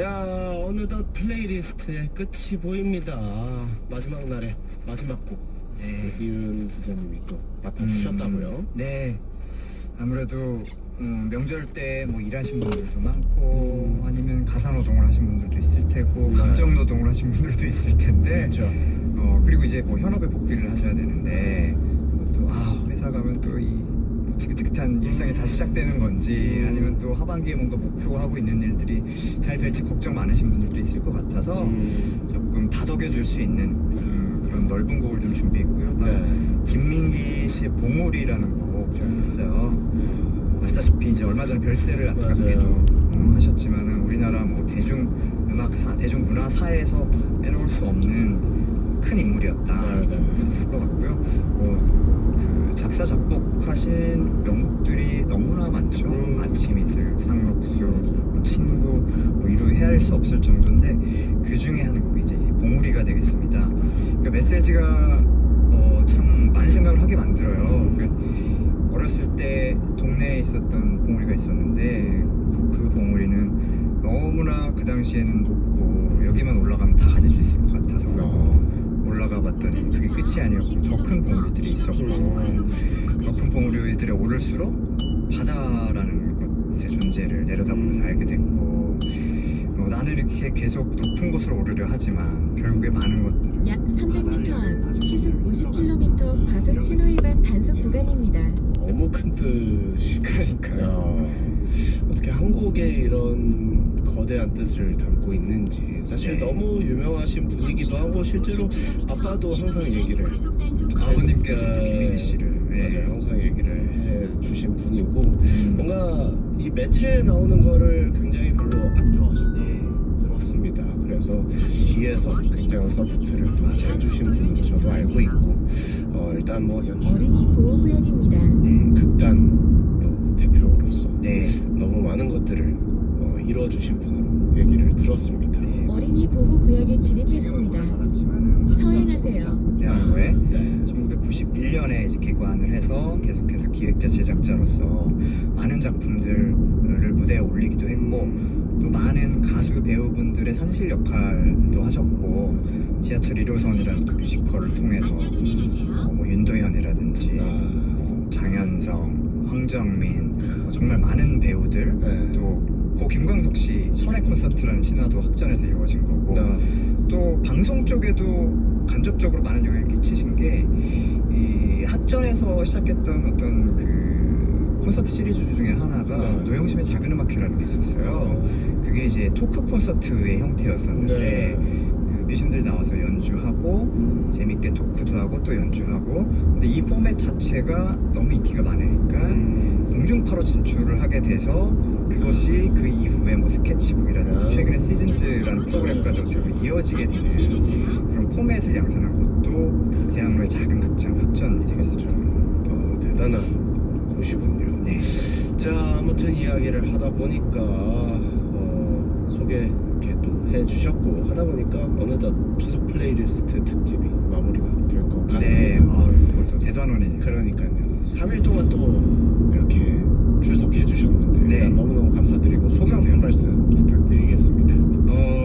M: 자, 어느덧 플레이리스트의 끝이 보입니다. 마지막 날의 마지막 곡.
L: 네.
M: 이윤 기자님이 또 맡아주셨다고요.
L: 네. 아무래도 명절 때 뭐 일하신 분들도 많고 아니면 가사노동을 하신 분들도 있을 테고 감정노동을 하신 분들도 있을 텐데
M: 그렇죠.
L: 그리고 이제 뭐 현업에 복귀를 하셔야 되는데 또 회사 가면 또 이 지긋지긋한 일상이 다시 시작되는 건지 아니면 또 하반기에 뭔가 목표하고 하고 있는 일들이 잘 될지 걱정 많으신 분들도 있을 것 같아서 조금 다독여줄 수 있는 그런 넓은 곡을 좀 준비했고요. 김민기 씨의 봉우리라는 곡 준비했어요. 아시다시피 이제 얼마 전에 별세를 안타깝게도 하셨지만은 우리나라 뭐 대중음악사, 대중문화사에서 빼놓을 수 없는 큰 인물이었다. 할 것 같고요. 그 작사 작곡하신 명곡들이 너무나 많죠. 아침 이슬, 상록수, 친구, 뭐 이루 헤아릴 수 없을 정도인데 그 중에 한 곡이 이제 봉우리가 되겠습니다. 그 메시지가 참 많은 생각을 하게 만들어요. 어렸을 때 동네에 있었던 봉우리가 있었는데 그 봉우리는 너무나 그 당시에는 높고 여기만 올라가면 다 가질 수 있을 것 같아서 올라가 봤더니 그게 끝이 아니었고 더 큰 봉우리들이 있었고 더 큰 봉우리들에 오를수록 바다라는 것의 존재를 내려다보면서 알게 됐고 나는 이렇게 계속 높은 곳으로 오르려 하지만 결국에 많은 것들을
K: 약 300m 앞 시속 50km 과속 신호 위반 단속 구간입니다.
M: 너무 큰 뜻이 그러니까요. 어떻게 한 곡에 이런 거대한 뜻을 담고 있는지 사실 너무 유명하신 분이기도 하고 실제로 아빠도 항상 얘기를
L: 아버님께서 또 김민기 씨를
M: 맞아요. 항상 얘기를 해주신 분이고 뭔가 이 매체에 나오는 거를 굉장히 별로 안 좋아하셨습니다. 그래서 뒤에서 굉장한 서포트를 또 해주신 분으로 저도 알고 있고 일단 뭐
K: 어린이 보호구역입니다.
M: 극단 또 대표로서 너무 많은 것들을 이뤄주신 분으로 얘기를 들었습니다.
K: 어린이 보호구역에 진입했습니다. 서행하세요.
L: 대학로에 1991년에 이제 개관을 해서 계속해서 기획자 제작자로서 많은 작품들을 무대에 올리기도 했고 또 많은 가수 배우분들의 산실 역할도 하셨고 지하철 1호선이라는 또 뮤지컬을 통해서 뭐 윤도현이라든지 장현성, 황정민 정말 많은 배우들 또 고 김광석 씨 설의 콘서트라는 신화도 학전에서 이루어진 거고 또 방송 쪽에도 간접적으로 많은 영향을 끼치신 게 이 학전에서 시작했던 어떤 그 콘서트 시리즈 중에 하나가 노영심의 작은 음악회라는 게 있었어요. 그게 이제 토크 콘서트의 형태였었는데 그 뮤지션들이 나와서 연주하고 재밌게 토크도 하고 또 연주하고 근데 이 포맷 자체가 너무 인기가 많으니까 공중파로 진출을 하게 돼서 그것이 그 이후에 뭐 스케치북이라든지 최근에 시즌즈라는 프로그램까지 어떻게 이어지게 되는 그런 포맷을 양산한 것도 대학로의 작은 극장 학전이 되겠습니다.
M: 대단한 곳이군요.
L: 네.
M: 자, 아무튼 이야기를 하다 보니까 소개 이렇게 또 해주셨고 하다 보니까 어느덧 추석 플레이리스트 특집이 마무리가 될 것 같습니다.
L: 네, 벌써 대단원이네요.
M: 그러니까요. 3일 동안 또 이렇게 출석해 주셨는데 일단 너무너무 감사드리고 소감 한 말씀 부탁드리겠습니다.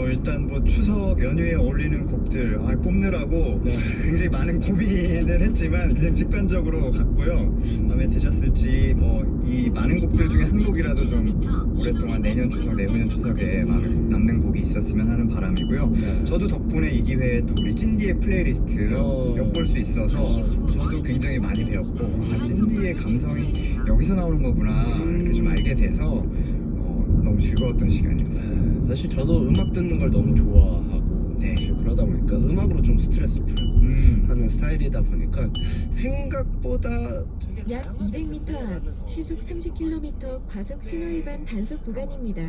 L: 일단 뭐 추석 연휴에 어울리는 곡들 뽑느라고 굉장히 많은 고민을 했지만 그냥 직관적으로 갔고요. 마음에 드셨을지 뭐 이 많은 곡들 중에 한 곡이라도 좀 오랫동안 내년 추석, 내후년 추석에 마음에 남는 곡이 있었으면 하는 바람이고요. 저도 덕분에 이 기회에 또 우리 찐디의 플레이리스트 엿볼 수 있어서 저도 굉장히 많이 배웠고 찐디의 감성이 여기서 나오는 거구나 이렇게 좀 알게 돼서 너무 즐거웠던 시간이었어요.
M: 사실 저도 음악 듣는 걸 너무 좋아하고 사실 그러다 보니까 음악으로 좀 스트레스 풀고 하는 스타일이다 보니까 생각보다
K: 약 200m 앞 시속 30km 과속 신호 위반 단속 구간입니다.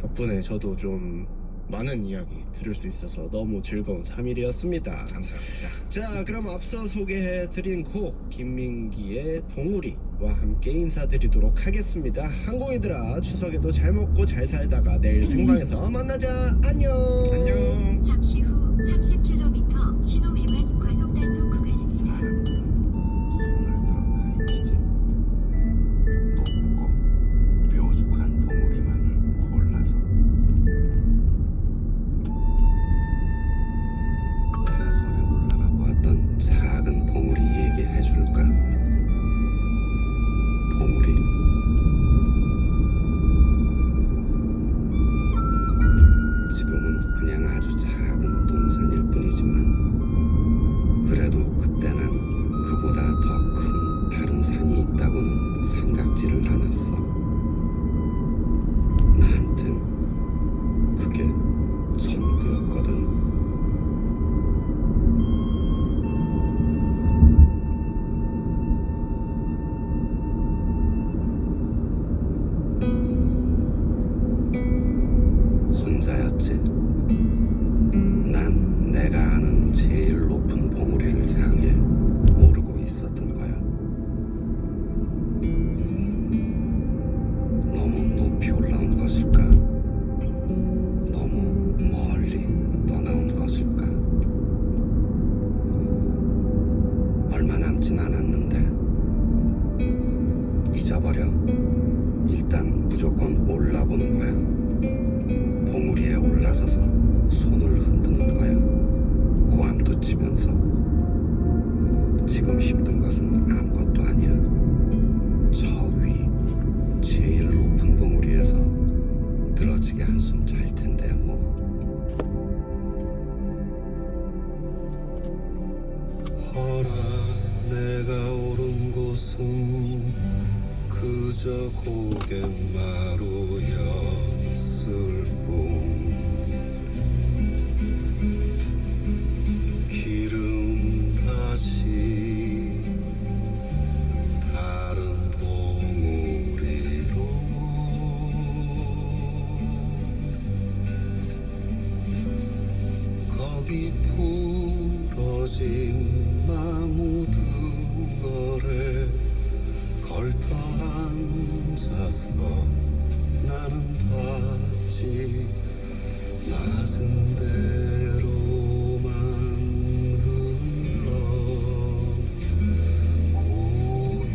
M: 덕분에 저도 좀 많은 이야기 들을 수 있어서 너무 즐거운 3일이었습니다.
L: 감사합니다.
M: 자, 그럼 앞서 소개해드린 곡 김민기의 봉우리와 함께 인사드리도록 하겠습니다. 항공이들아, 추석에도 잘 먹고 잘 살다가 내일 생방에서 만나자. 안녕.
L: 안녕.
K: 잠시 후 30km 신호 위반 과속 단속 구간입니다.
N: 높고 뾰족한 봉우리만을 골라서 아주 작은 동산일 뿐이지만 그래도 그때 난 그보다 더 큰 다른 산이 있다고는 생각지를 않았어. 나한텐 그게 전부였거든. 혼자였지. 난 내가 아는 제일 높은 봉우리를 향해 오르고 있었던 거야. 너무 높이 올라온 것일까? 너무 멀리 떠나온 것일까? 얼마 남진 않았는데 잊어버려. 일단 무조건 올라보는 거야. 봉우리에 올라서서 손을 흔드는 거야. 고함도 치면서. 지금 힘든 것은 아무것도 아니야. 저 위 제일 높은 봉우리에서 늘어지게 한숨 잘 텐데 뭐. 허나 내가 오른 곳은 그저 고갯마루였을 뿐. 길은 다시 다른 봉우리로. 거기 부러진 나무 등걸에 걸터 앉아서 나는 봤지. 낮은 대로만 흘러 고이.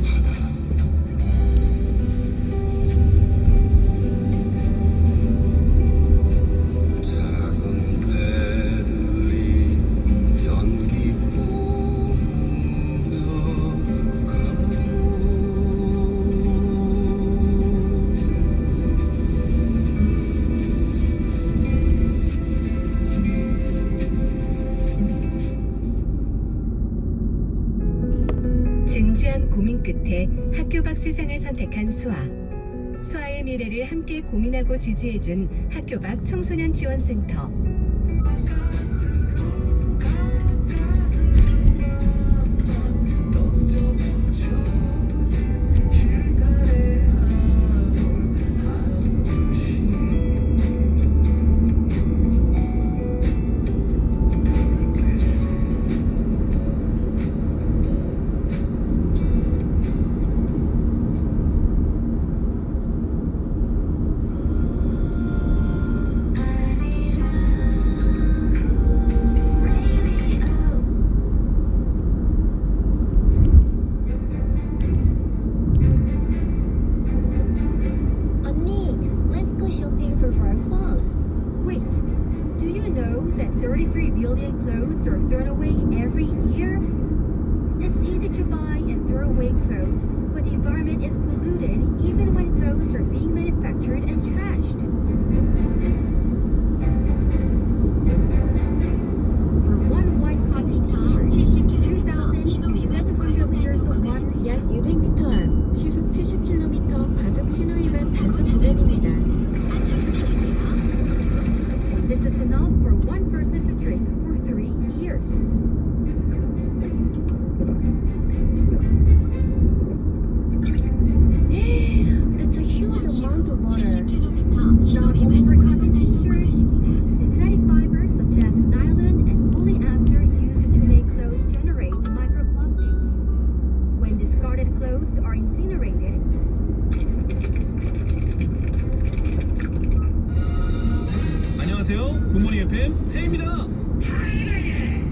N: 바다. 작은 배들이 연기 뿜으며 가고.
K: 진지한 고민 끝에 학교 밖 세상을 선택한 수아. 수아의 미래를 함께 고민하고 지지해준 학교 밖 청소년 지원센터.
O: Wait, do you know that 33 billion clothes are thrown away every year? It's easy to buy and throw away clothes, but the environment is polluted even when clothes are being manufactured and trashed. For one white cotton t-shirt, 2,700 liters of water.
K: 약 600m 앞 시속 70km 과속 신호 위반 단속 구간입니다.
O: This is enough for one person to drink for 3 years. That's a huge amount of water. Not only for cotton t-shirts, synthetic fibers such as nylon and polyester used to make clothes generate microplastic. When discarded clothes are incinerated,
C: 안녕하세요. 굿모닝 FM 태입니다.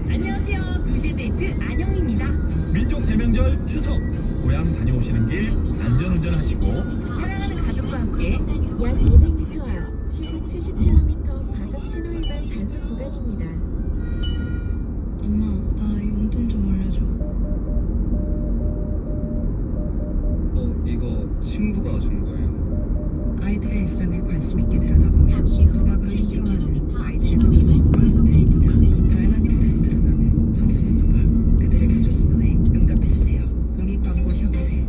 K: 안녕하세요. 2시 데이트 안영입니다.
C: 민족 대명절 추석 고향 다녀오시는 길 안전운전 하시고
K: 사랑하는 가족과 함께
P: 약 200m 앞 시속 70km 과속 신호 위반 단속 구간입니다.
O: 엄마, 나 용돈 좀 올려줘.
C: 이거 지금
H: 친구가 준 거예요.
D: 아이들의 일상을 관심 있게 들여다보면 도박으로 힘겨워하는 아이들의 구조 신호가 들립니다. 다양한 형태로 드러나는 청소년 도박, 그들의 구조 신호에 응답해주세요. 공익광고협의회.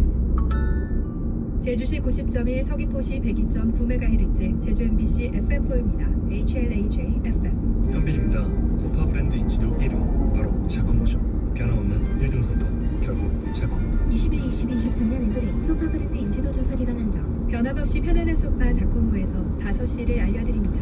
Q: 제주시 90.1, 서귀포시 102.9MHz, 제주 MBC FM4입니다. HLAJ FM.
H: 현빈입니다. 소파 브랜드 인지도 1위 바로 샤코모죠. 변함없는 1등 소파 결국 샤코모.
O: 21, 22, 23년 에브리 소파 브랜드 인지도 조사 기관 한정.
Q: 변함없이 편안한 소파 자코모에서 5시를 알려드립니다.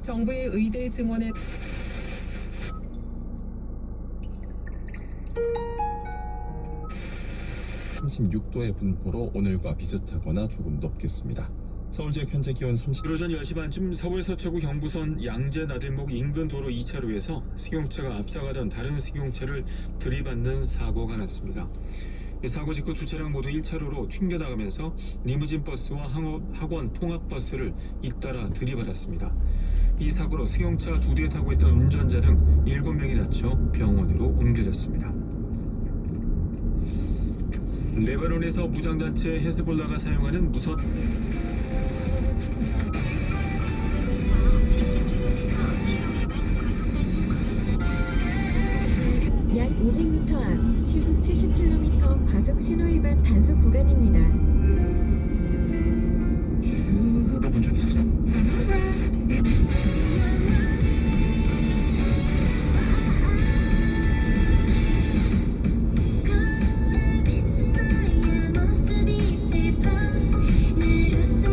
R: 정부의 의대 증원에
S: 36도의 분포로 오늘과 비슷하거나 조금 높겠습니다. 서울 지역 현재 기온 30.
T: 오전 10시 반쯤 서울 서초구 경부선 양재 나들목 인근 도로 2차로에서 승용차가 앞서가던 다른 승용차를 들이받는 사고가 났습니다. 이 사고 직후 두 차량 모두 1차로로 튕겨나가면서 리무진 버스와 학원 통학버스를 잇따라 들이받았습니다. 이 사고로 승용차 2대에 타고 있던 운전자 등 7명이 다쳐 병원으로 옮겨졌습니다. 레바논에서 무장단체 헤즈볼라가 사용하는 무선
P: 약 500m 앞 시속 70km 과속 신호위반 단속 구간입니다.
F: 들어본 적 있어?
O: 모습이 슬퍼 늘 웃어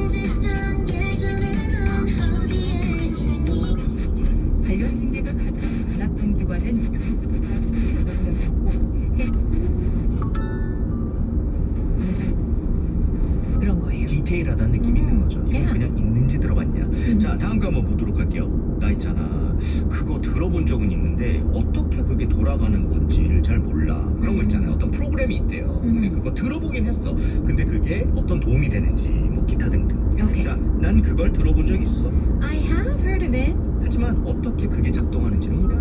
J: Yeah.
U: 그냥 있는지 들어봤냐. 자, 다음 거 한번 보도록 할게요. 나 있잖아, 그거 들어본 적은 있는데 어떻게 그게 돌아가는 건지를 잘 몰라. 그런 거 있잖아요. 어떤 프로그램이 있대요. 근데 그거 들어보긴 했어. 근데 그게 어떤 도움이 되는지 뭐 기타 등등.
J: Okay.
U: 자, 난 그걸 들어본 적 있어.
J: I have heard of it.
U: 하지만 어떻게 그게 작동하는지는 몰라.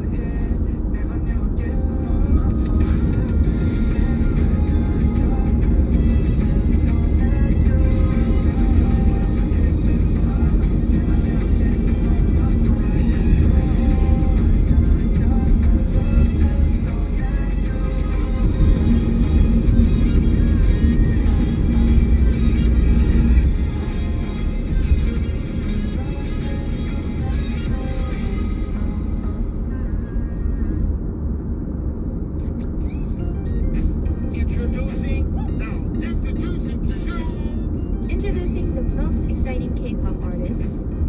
O: Introducing the most exciting K-pop artists,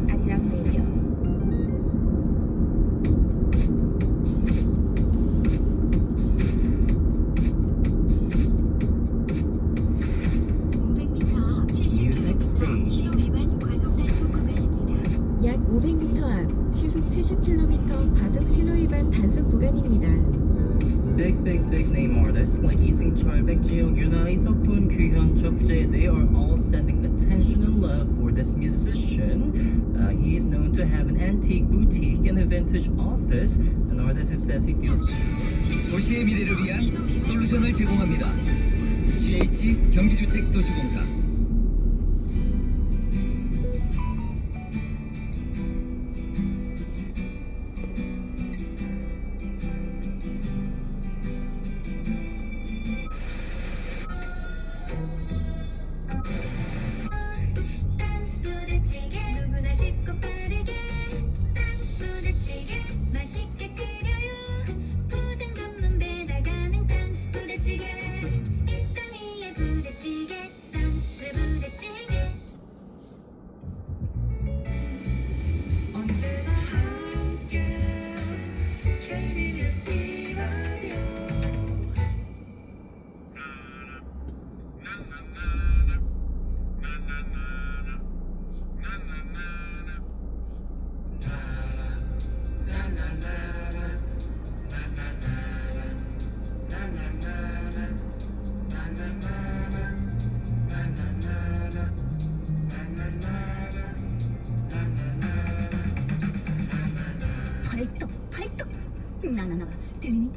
O: Arirang Radio.
U: Music Stage.
P: 약 500m 앞 시속 70km 과속 신호 위반 단속 구간입니다.
V: Big name artists like 이승철, 백지영, 유나, 이석훈, 규현, 적재, they are all sending attention and love for this musician. He's known to have an antique boutique and a vintage office. An artist who says he feels
W: 도시의 미래를 위한 솔루션을 제공합니다. GH 경기주택도시공사.
O: 댄스 부대찌개 누구나 쉽고 빠르게 댄스 부대찌개 맛있게 끓여요 포장 전문 배달 가능 댄스 부대찌개 이따위의 부대찌개 댄스 부대찌개
E: 언제나 함께 KBS 라디오
O: 팔떡 나나나가 들리니?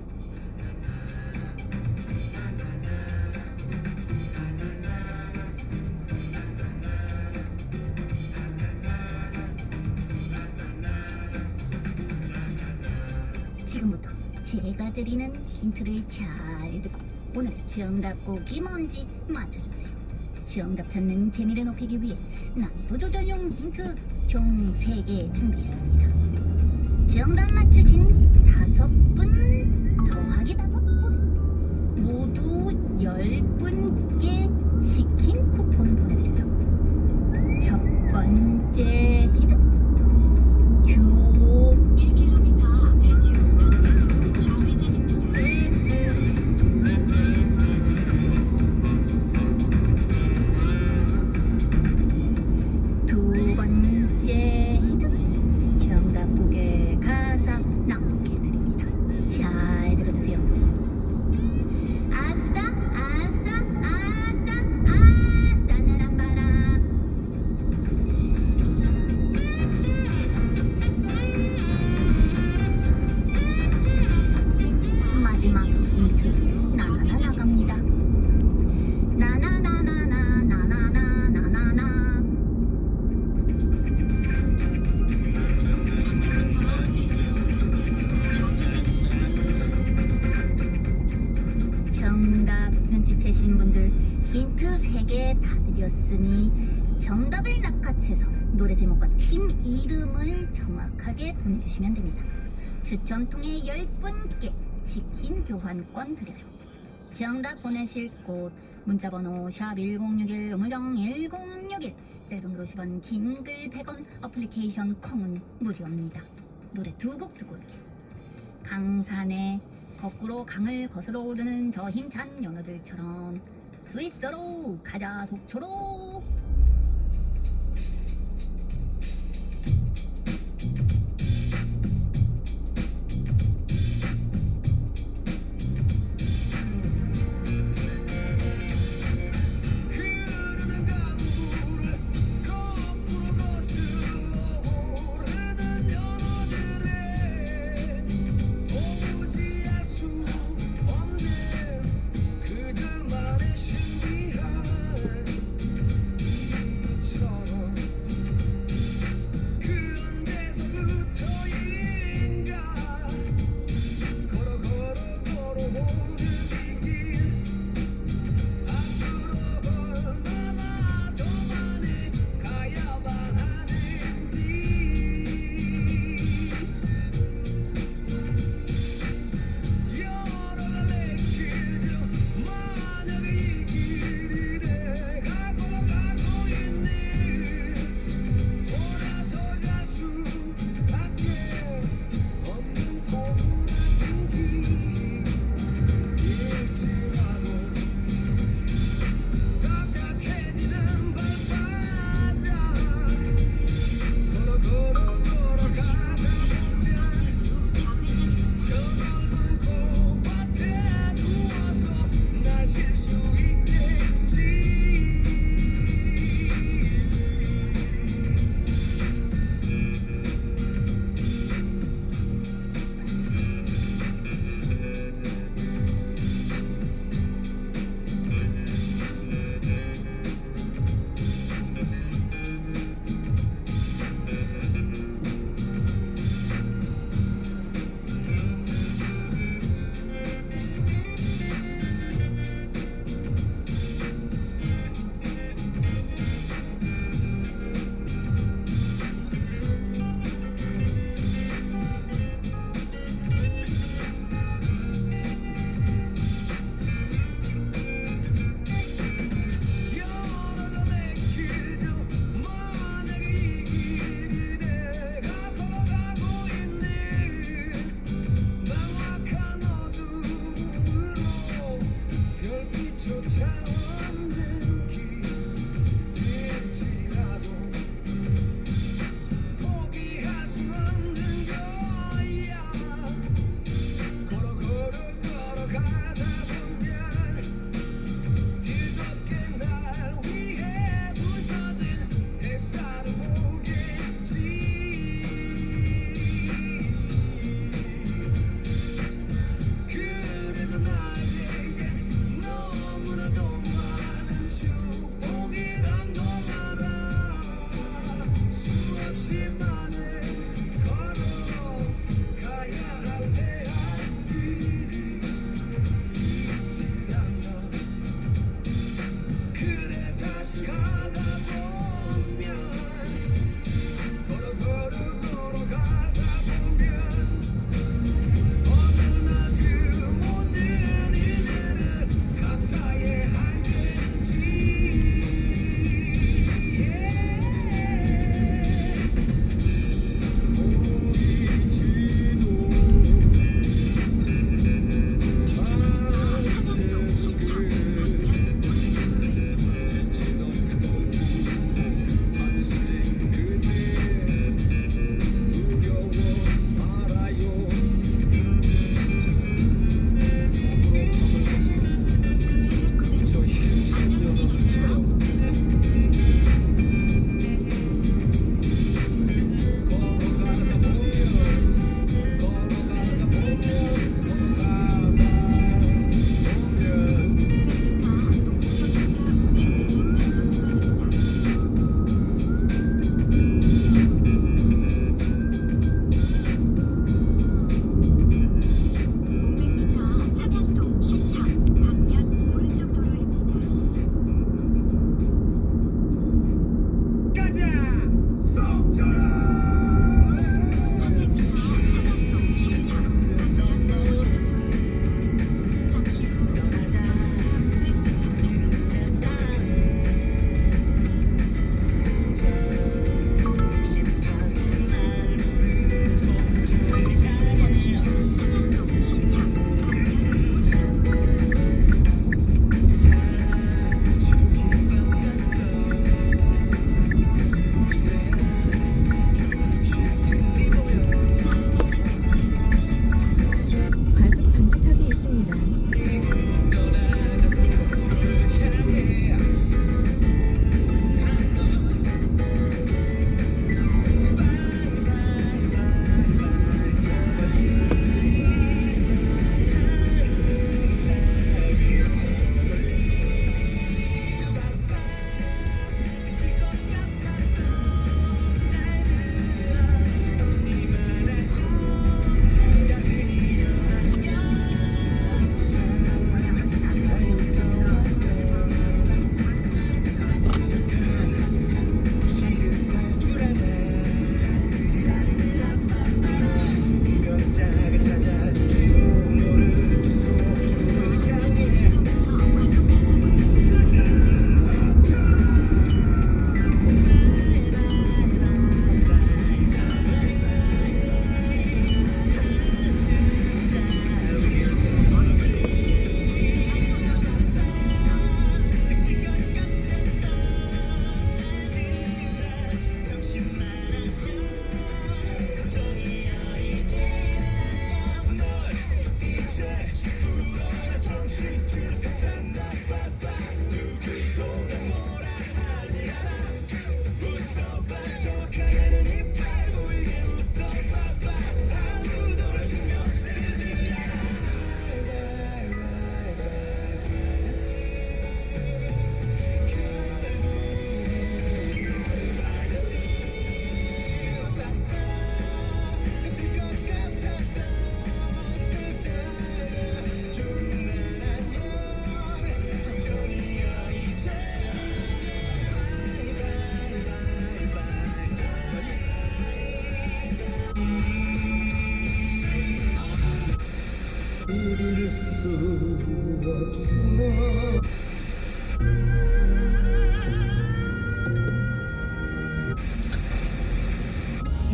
O: 지금부터 제가 드리는 힌트를 잘 듣고 오늘의 정답곡이 뭔지 맞춰주세요. 정답 찾는 재미를 높이기 위해 난이도 조절용 힌트 총 3개 준비했습니다. 정답 맞추신 5분 더하기 5분 모두 10분께 치킨 쿠폰 보내드려요. 첫 번째 힌트 규 1km 제주 두 번째 힌트 정답곡의 가사 낭독해드립니다. 잘 들어주세요. 아싸 아싸 아싸 아싸늘한 바람 마지막 힌트 나나나 나갑니다. 나나나나나 나나나 나나나 정답 눈치채신 분들 힌트 3개 다 드렸으니 정답을 낚아채서 노래 제목과 팀 이름을 정확하게 보내주시면 됩니다. 추첨 통해 10분께 치킨 교환권 드려요. 정답 보내실 곳 문자번호 샵1061 우물정 1061 짧은 글 50원 긴 글 100원 어플리케이션 콩은 무료입니다. 노래 2곡 듣고 올게요. 강산에 거꾸로 강을 거슬러 오르는 저 힘찬 연어들처럼 스위스로 가자 속초로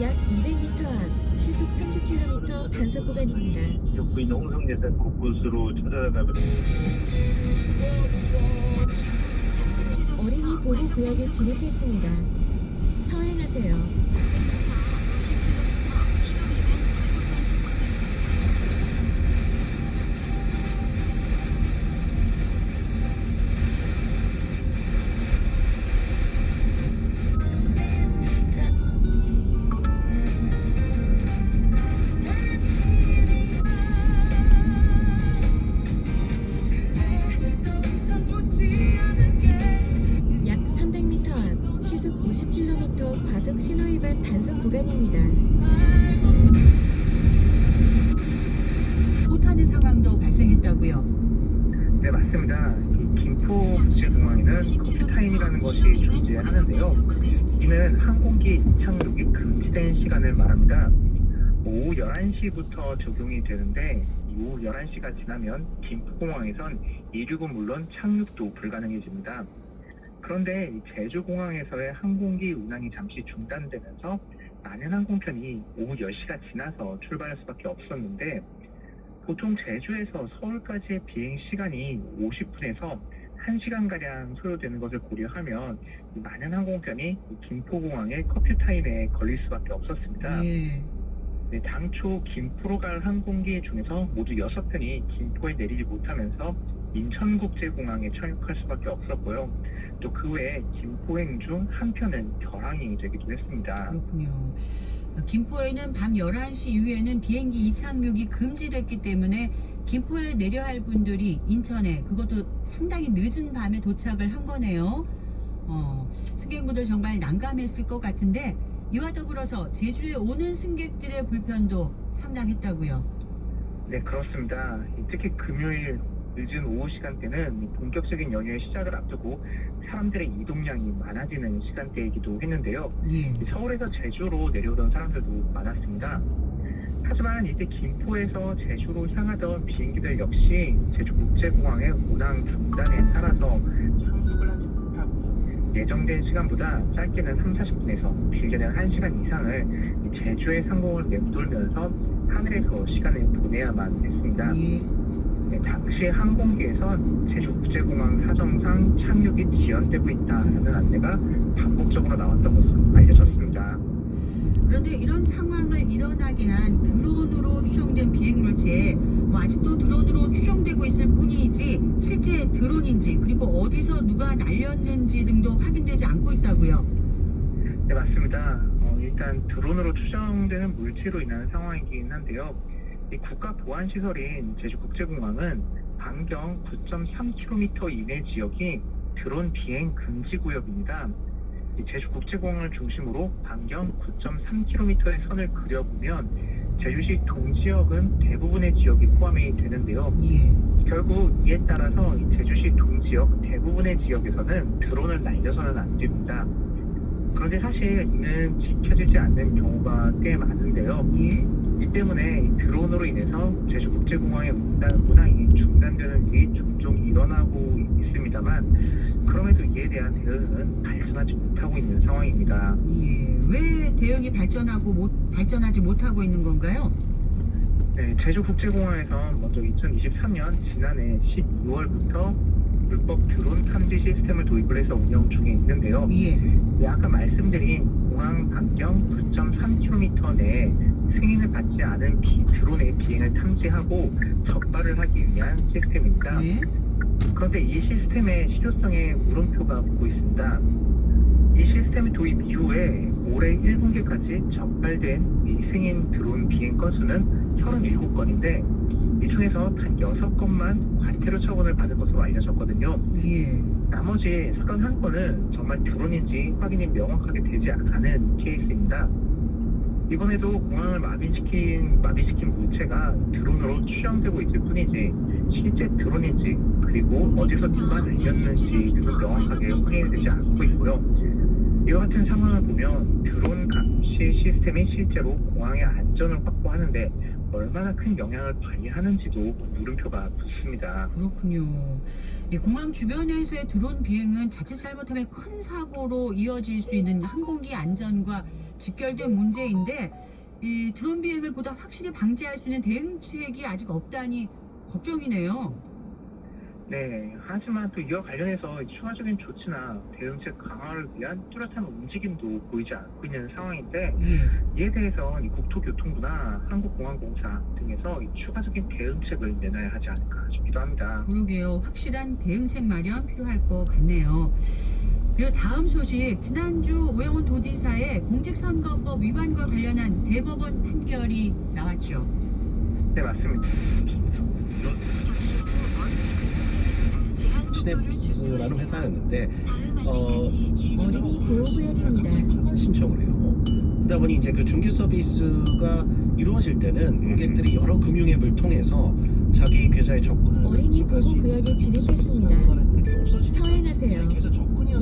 P: 약 200m 앞 시속 30km 단속 구간입니다.
B: 북부인 홍성예산 곳곳으로 찾아가면
P: 어린이 보호 구역에 진입했습니다. 서행하세요. 약 300m 앞 시속 50km 과속 신호위반 단속 구간입니다.
J: 못하는 상황도 발생했다고요.
G: 네, 맞습니다. 이 김포국제공항에는 커피타임이라는 것이 존재하는데요. 이는 항공기 이착륙이 금지된 시간을 말합니다. 오후 11시부터 적용이 되는데 오후 11시가 지나면 김포공항에선 이륙은 물론 착륙도 불가능해집니다. 그런데 이 제주공항에서의 항공기 운항이 잠시 중단되면서 많은 항공편이 오후 10시가 지나서 출발할 수밖에 없었는데 보통 제주에서 서울까지의 비행 시간이 50분에서 1시간가량 소요되는 것을 고려하면 많은 항공편이 김포공항의 커피타임에 걸릴 수밖에 없었습니다.
J: 예.
G: 네, 당초 김포로 갈 항공기 중에서 모두 6편이 김포에 내리지 못하면서 인천국제공항에 착륙할 수밖에 없었고요. 또 그 외에 김포행 중 한 편은 결항이 되기도 했습니다.
J: 그렇군요. 김포에는 밤 11시 이후에는 비행기 이착륙이 금지됐기 때문에 김포에 내려야 할 분들이 인천에 그것도 상당히 늦은 밤에 도착을 한 거네요. 승객분들 정말 난감했을 것 같은데 이와 더불어서 제주에 오는 승객들의 불편도 상당했다고요.
G: 네, 그렇습니다. 특히 금요일 늦은 오후 시간대는 본격적인 연휴의 시작을 앞두고 사람들의 이동량이 많아지는 시간대이기도 했는데요.
J: 예.
G: 서울에서 제주로 내려오던 사람들도 많았습니다. 하지만 이제 김포에서 제주로 향하던 비행기들 역시 제주국제공항의 운항 중단에 따라서 착륙을 하지 못하고 예정된 시간보다 짧게는 30-40분에서 길게는 1시간 이상을 제주의 상공을 맴돌면서 하늘에서 시간을 보내야만 했습니다. 네, 당시 항공기에선 제주국제공항 사정상 착륙이 지연되고 있다는 안내가 반복적으로 나왔던 것으로 알려졌습니다.
J: 그런데 이런 상황을 일어나게 한 드론으로 추정된 비행물체 아직도 드론으로 추정되고 있을 뿐이지 실제 드론인지 그리고 어디서 누가 날렸는지 등도 확인되지 않고 있다고요.
G: 네, 맞습니다. 일단 드론으로 추정되는 물체로 인한 상황이긴 한데요. 이 국가보안시설인 제주국제공항은 반경 9.3km 이내 지역이 드론 비행 금지 구역입니다. 제주국제공항을 중심으로 반경 9.3km의 선을 그려보면 제주시 동지역은 대부분의 지역이 포함이 되는데요. 결국 이에 따라서 제주시 동지역 대부분의 지역에서는 드론을 날려서는 안 됩니다. 그런데 사실 이는 지켜지지 않는 경우가 꽤 많은데요. 이 때문에 드론으로 인해서 제주국제공항의 운항이 중단되는 일이 종종 일어나고 있습니다만 그럼에도 이에 대한 대응은 발전하지 못하고 있는 상황입니다.
J: 왜 대응이 발전하지 못하고 있는 건가요?
G: 네, 제주국제공항에서 먼저 2023년 지난해 12월부터 불법 드론 탐지 시스템을 도입을 해서 운영 중에 있는데요. 네, 아까 말씀드린 공항 반경 9.3km 내에 승인을 받지 않은 드론의 비행을 탐지하고 적발을 하기 위한 시스템입니다. 그런데 이 시스템의 실효성에 물음표가 붙고 있습니다. 이 시스템의 도입 이후에 올해 1분기까지 적발된 미승인 드론 비행 건수는 37건인데 이 중에서 단 6건만 과태료 처분을 받은 것으로 알려졌거든요. 나머지 31건은 정말 드론인지 확인이 명확하게 되지 않은 케이스입니다. 이번에도 공항을 마비시킨 물체가 드론으로 추정되고 있을 뿐이지 실제 드론인지 그리고 어디서 누가 날렸는지 등은 명확하게 확인되지 않고 있고요. 이와 같은 상황을 보면 드론 감시 시스템이 실제로 공항의 안전을 확보하는데 얼마나 큰 영향을 발휘하는지도 물음표가 붙습니다.
J: 그렇군요. 공항 주변에서의 드론 비행은 자칫 잘못하면 큰 사고로 이어질 수 있는 항공기 안전과 직결된 문제인데 이 드론 비행을 보다 확실히 방지할 수 있는 대응책이 아직 없다니 걱정이네요.
G: 네, 하지만 또 이와 관련해서 추가적인 조치나 대응책 강화를 위한 뚜렷한 움직임도 보이지 않고 있는 상황인데 이에 대해서 이 국토교통부나 한국공항공사 등에서 이 추가적인 대응책을 내놔야 하지 않을까 싶기도 합니다.
J: 그러게요. 확실한 대응책 마련 필요할 것 같네요. 그리고 다음 소식, 지난주 오영훈 도지사의 공직선거법 위반과 관련한 대법원 판결이 나왔죠.
G: 네, 맞습니다.
A: 시냅스라는 회사였는데
P: 어린이 보호구역입니다.
A: 신청을 해요. 그러다 보니 이제 그 중개 서비스가 이루어질 때는 고객들이 여러 금융 앱을 통해서 자기 계좌에 접근을
P: 어린이 보호구역에 진입했습니다. 서행하세요.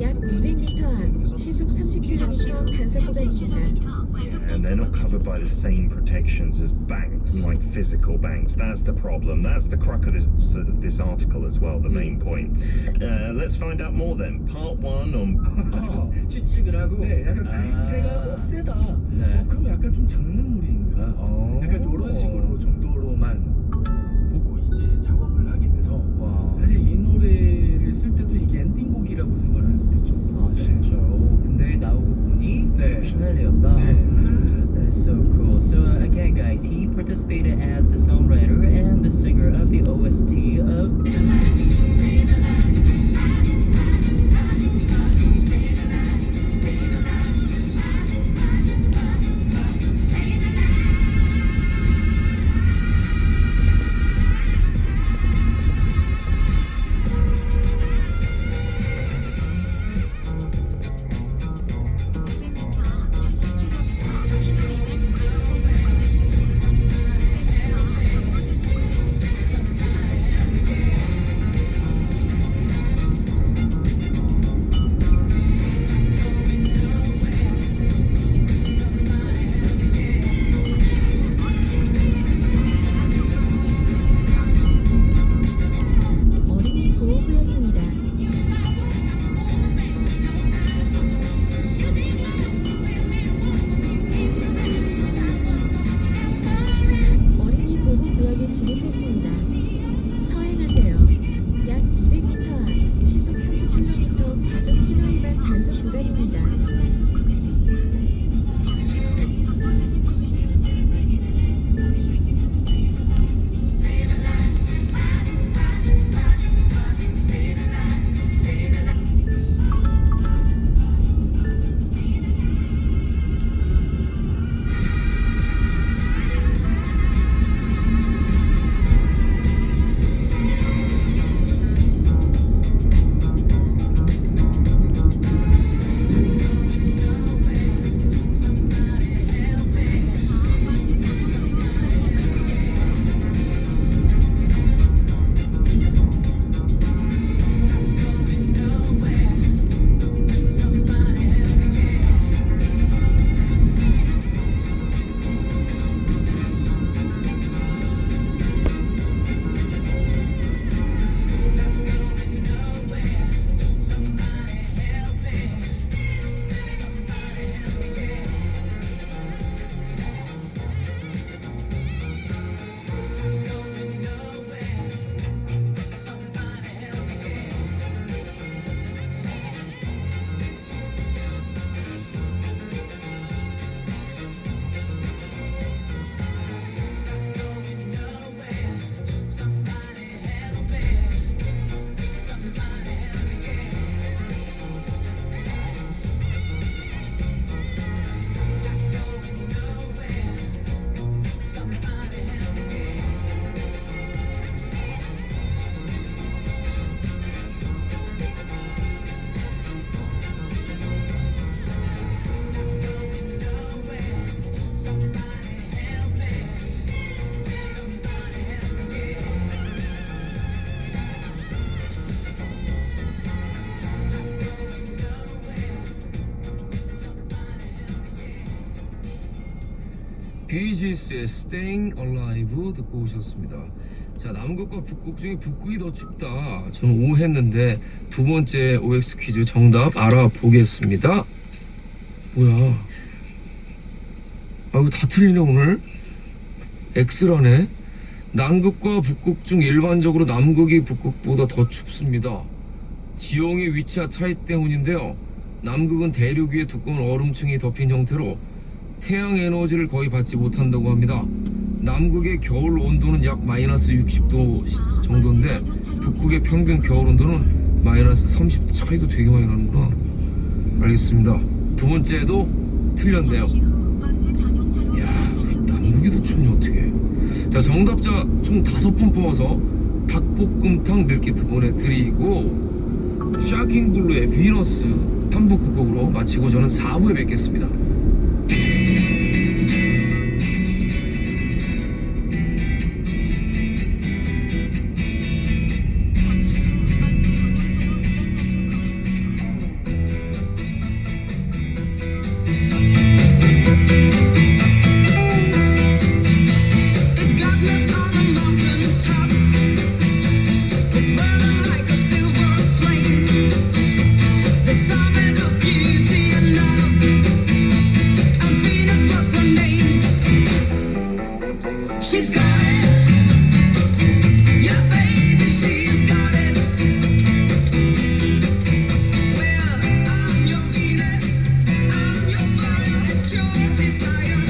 P: 약 200m 앞 시속 30km 단속 구간입니다.
F: And they're not covered by the same protections as banks, like physical banks. That's the problem. That's the crux of this article as well, the main point. Let's find out more then. Part 1 on...
I: 취직을 하고
F: 네, 약간
I: 그림체가 세다.
F: 네.
I: 그럼 약간 좀 장르물인가? 약간 이런 식으로 정도로만 보고 이제 작업을 하게 돼서 사실 이 노래를 쓸 때도 이게 엔딩곡이라고 생각을 안 못했죠.
V: 아 진짜요? 근데 나오고 보니 피날레였다. That's so cool. So again, guys, he participated as the songwriter and the singer of the OST of.
P: 어린이 보호구역입니다. 어린이 보호구역에 진입했습니다. 서행하세요. 약 200m 앞 시속 30km 과속 신호 위반 단속 구간입니다.
M: 베이지스의 Staying Alive 듣고 오셨습니다. 자, 남극과 북극 중에 북극이 더 춥다. 저는 오했는데 두 번째 OX 퀴즈 정답 알아보겠습니다. 뭐야? 이거 다 틀리네 오늘. X라네. 남극과 북극 중 일반적으로 남극이 북극보다 더 춥습니다. 지형의 위치와 차이 때문인데요. 남극은 대륙 위에 두꺼운 얼음층이 덮인 형태로 태양 에너지를 거의 받지 못한다고 합니다. 남극의 겨울 온도는 약 마이너스 60도 정도인데 북극의 평균 겨울 온도는 마이너스 30도 차이도 되게 많이 나는구나. 알겠습니다. 두 번째도 틀렸네요. 이야, 남극이 더 춥니 어떻게. 자, 정답자 총 5분 뽑아서 닭볶음탕 밀키트 보내드리고 샤킹블루의 비너스 3부 끝곡으로 마치고 저는 4부에 뵙겠습니다.
E: She's got it. Yeah, baby, she's got it. Well, I'm your Venus, I'm your fire, and your desire.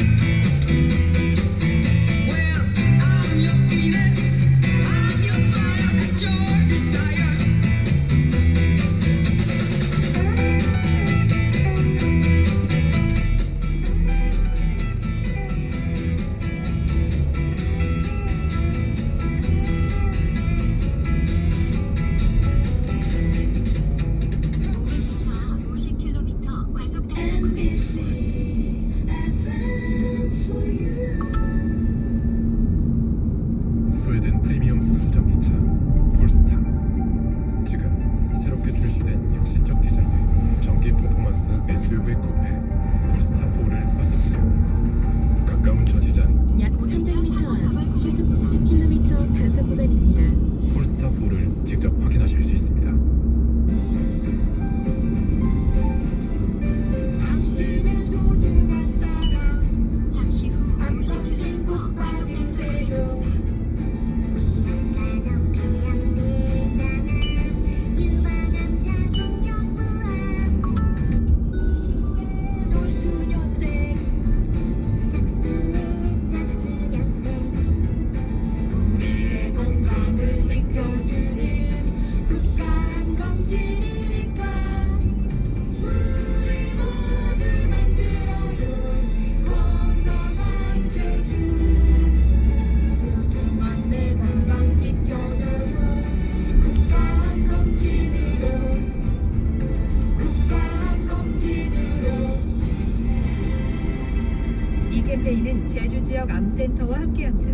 E: Well, I'm your Venus, I'm your fire, and your desire.
H: 스웨덴 프리미엄 순수전 기차 폴스타. 지금 새롭게 출시된 혁신적 디자인의 전기 퍼포먼스 SUV 쿠페 폴스타4를 만나보세요. 가까운 전시장
P: 약 300m 앞 시속 50km 가속 구간입니다.
H: 폴스타4를 직접 확인하실 수 있습니다.
E: 당신은 소중한 사람. 잠시 후 안 던진 곳과 드세요. 우리의 건강을 지켜주는 국가한 검진이니까 우리 모두 만들어요 건강한 제주. 소중한 내 건강 지켜줘요 국가한 검진으로 국가한 검진으로.
Q: 이 캠페인은 제주 지역 암센터와 함께합니다.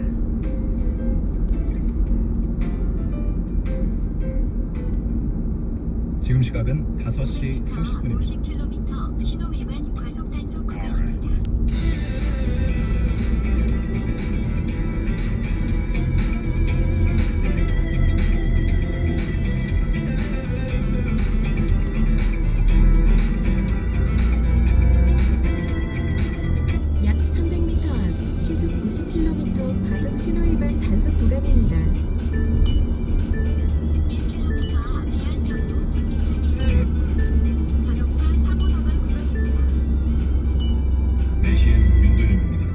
F: 지금 시각은 5시 30분입니다.
P: 50km 신호 위반 과속 단속 구간입니다. 약 300m 앞 시속 50km 과속 신호 위반 단속 구간입니다. 1km 앞 대한경로 백기장에서 자동차 사고 나발 구간입니다.
H: 4시엔 윤도현입니다.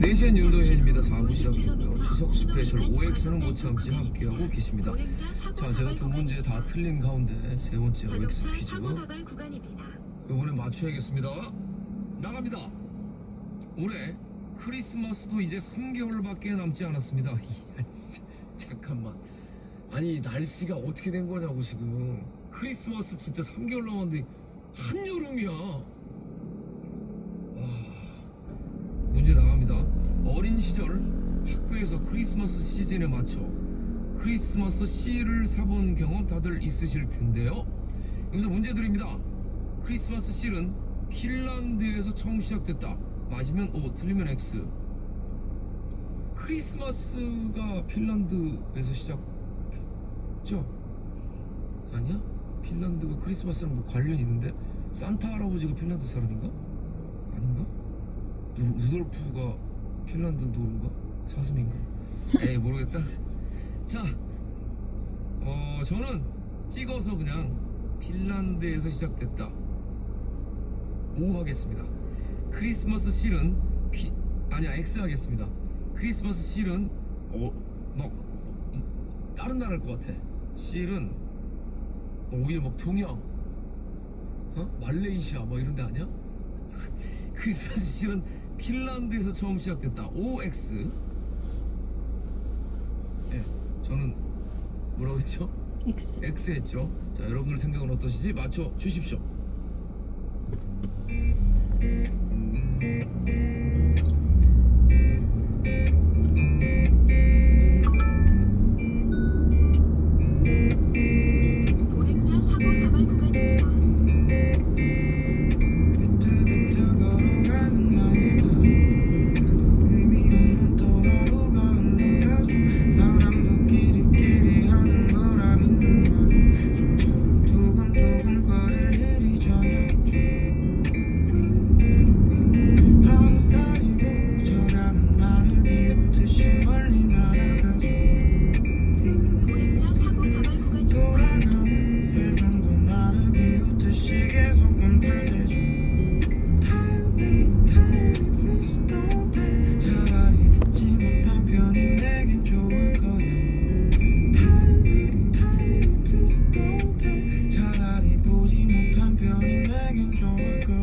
M: 4시엔 윤도현입니다. 4부 시작했고요. 추석 스페셜 OX는 못 참지 함께하고 계십니다. 자, 제가 두 문제 다 틀린 가운데 세 번째 OX 퀴즈 이번엔 맞춰야겠습니다. 나갑니다. 올해 크리스마스도 이제 3개월밖에 남지 않았습니다. 이야, 잠깐만. 아니 날씨가 어떻게 된 거냐고 지금. 크리스마스 진짜 3개월 남았는데 한여름이야. 와. 문제 나갑니다. 어린 시절 학교에서 크리스마스 시즌에 맞춰 크리스마스 씨를 사본 경험 다들 있으실 텐데요. 여기서 문제 드립니다. 크리스마스 씨는 핀란드에서 처음 시작됐다. 맞으면 O, 틀리면 X. 크리스마스가 핀란드에서 시작했죠? 아니야? 핀란드가 크리스마스랑 뭐 관련이 있는데? 산타 할아버지가 핀란드 사람인가? 아닌가? 루돌프가 핀란드 노른가? 사슴인가? 에이 모르겠다. 자, 저는 찍어서 그냥 핀란드에서 시작됐다 5 하겠습니다. 크리스마스 실은 아니야 X 하겠습니다. 크리스마스 실은 다른 나라일 것 같아. 실은 오히려 막 동양, 말레이시아 뭐 이런 데 아니야? 크리스마스 실은 핀란드에서 처음 시작됐다. OX. 예, 저는 뭐라고 했죠? X 했죠. 자, 여러분들 생각은 어떠시지? 맞춰 주십시오.
P: 보행자 사고 다발 구간입니다.
E: 비틀비틀 걸어가는 나의 다리 의미 없는 또 하루가 흘러가죠. 사람도 끼리끼리 하는 거라 믿는 나는 좀처럼 두근두근 거릴 일이 전혀 없죠. 하루살이도 저라는 나를 비웃듯이 멀리 날아가죠.
P: 보행자 사고 다발 구간입니다.
E: 돌아가는 세상도 나를 비웃듯이 계속 꿈틀대죠. Tell me please don't tell. 차라리 듣지 못한 편이 내겐 좋을 거야. Tell me please don't tell. 차라리 보지 못한 편이 내겐 좋을 거야.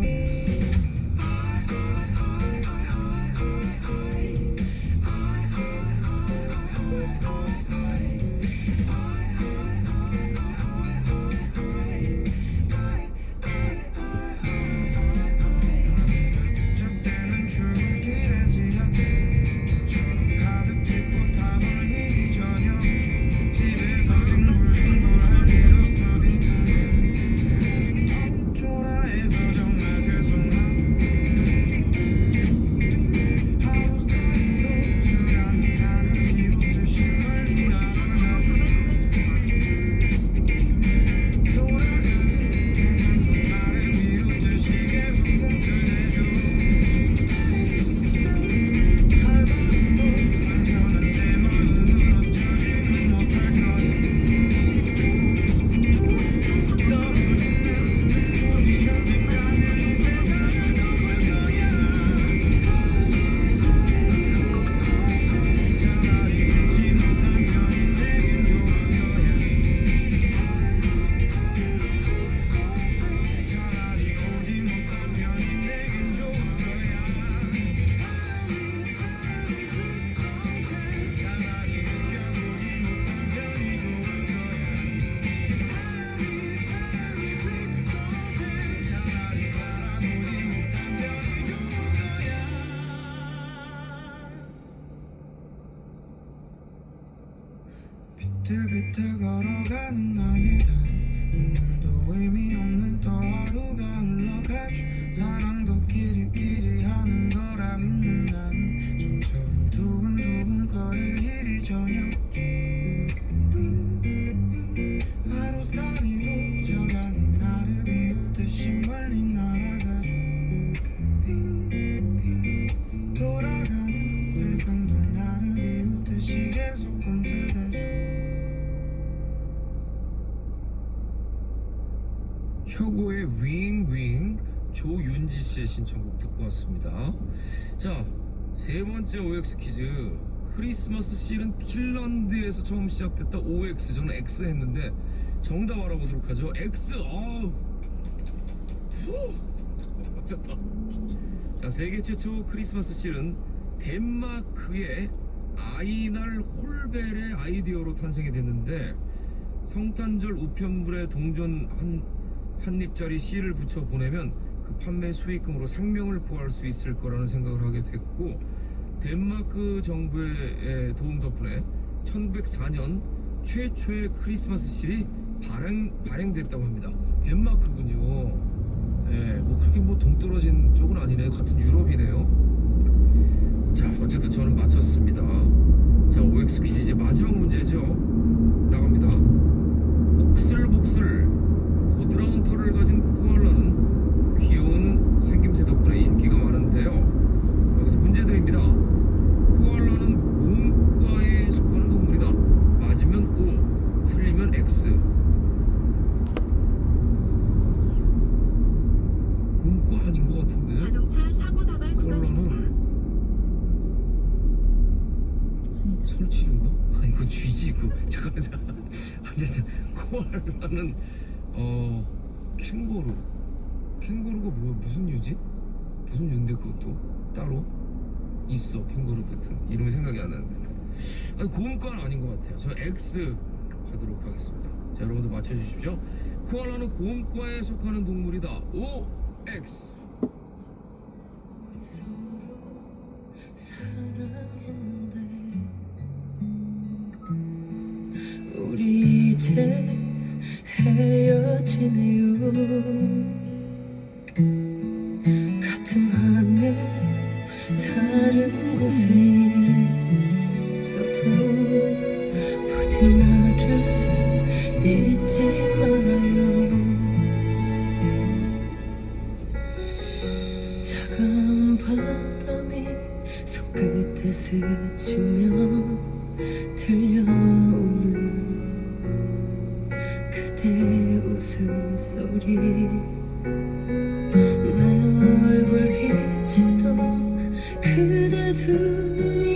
E: 적대는 출근길에 지하철 좀처럼 가득 찍고 타볼 일이 전혀 없죠. 집에서 뒹굴뒹굴 일 없어 빈둥대는 내 모습 너무 초라해서 정말 죄송하죠. 하루살이도 저라는 나를 비웃듯이 멀리 날아가죠. 돌아가는 세상도 나를 비웃듯이 계속 꿈틀대죠. 칼바람도 상처난 내 마음을 어쩌지는 못할 거야. 떨어지는 눈물이 언젠가는 이 세상을 덮을 거야. 차라리 듣지 못한 편이 내겐 좋을 거야. 차라리 보지 못한 편이 내겐 좋을 거야. 차라리 느껴보지 못한 편이 좋을 거야. 차라리 살아보지 못한 편이 좋을 거야. 비틀비틀 걸어가는 나의 다리 오늘도 의미 없는 또 하루가 흘러가죠. 사랑도 끼리끼리 하는 거라 믿는 나는 좀처럼 두근두근 거릴 일이 전혀 없죠. 하루살이도 저라는 나를 비웃듯이 멀리 날아가죠. 돌아가는 세상도 나를 비웃듯이 계속 꿈틀대죠.
M: 혁오의 윙윙, 조윤지 씨의 신청곡 듣고 왔습니다. 자, 세 번째 OX 퀴즈. 크리스마스 실은 핀란드에서 처음 시작됐다. OX. 저는 X 했는데 정답 알아보도록 하죠. X. 맞췄다. 자, 세계 최초 크리스마스 실은 덴마크의 아이날 홀벨의 아이디어로 탄생이 됐는데, 성탄절 우편물에 동전 한 입짜리 실을 붙여 보내면 그 판매 수익금으로 생명을 구할 수 있을 거라는 생각을 하게 됐고, 덴마크 정부의 도움 덕분에 1904년 최초의 크리스마스 실이 발행됐다고 합니다. 덴마크군요. 네, 뭐 그렇게 뭐 동떨어진 쪽은 아니네요. 같은 유럽이네요. 자, 어쨌든 저는 맞췄습니다. 자, OX 퀴즈 이제 마지막 문제죠. 나갑니다. 복슬복슬 보드라운 털을 가진 코알라는 귀여운 생김새 덕분에 인기가 많아 설치류인가? 아 이거 쥐지 이거. 잠깐만. 코알라는 캥거루. 캥거루가 뭐야? 무슨 유지? 무슨 유인데 그것도 따로 있어. 캥거루 같은 이름이 생각이 안 나는데. 아니 고음과는 아닌 것 같아요. 저 X 하도록 하겠습니다. 자 여러분도 맞춰주십시오. 코알라는 고음과에 속하는 동물이다. O X.
E: 우리 이제 헤어지네요. 같은 하늘 다른 곳에 있어도 부디 나를 잊지 말아요. 차가운 바람이 손끝에 스치며 들려오는 그대 웃음소리, 내 얼굴 비치던 그대 두 눈이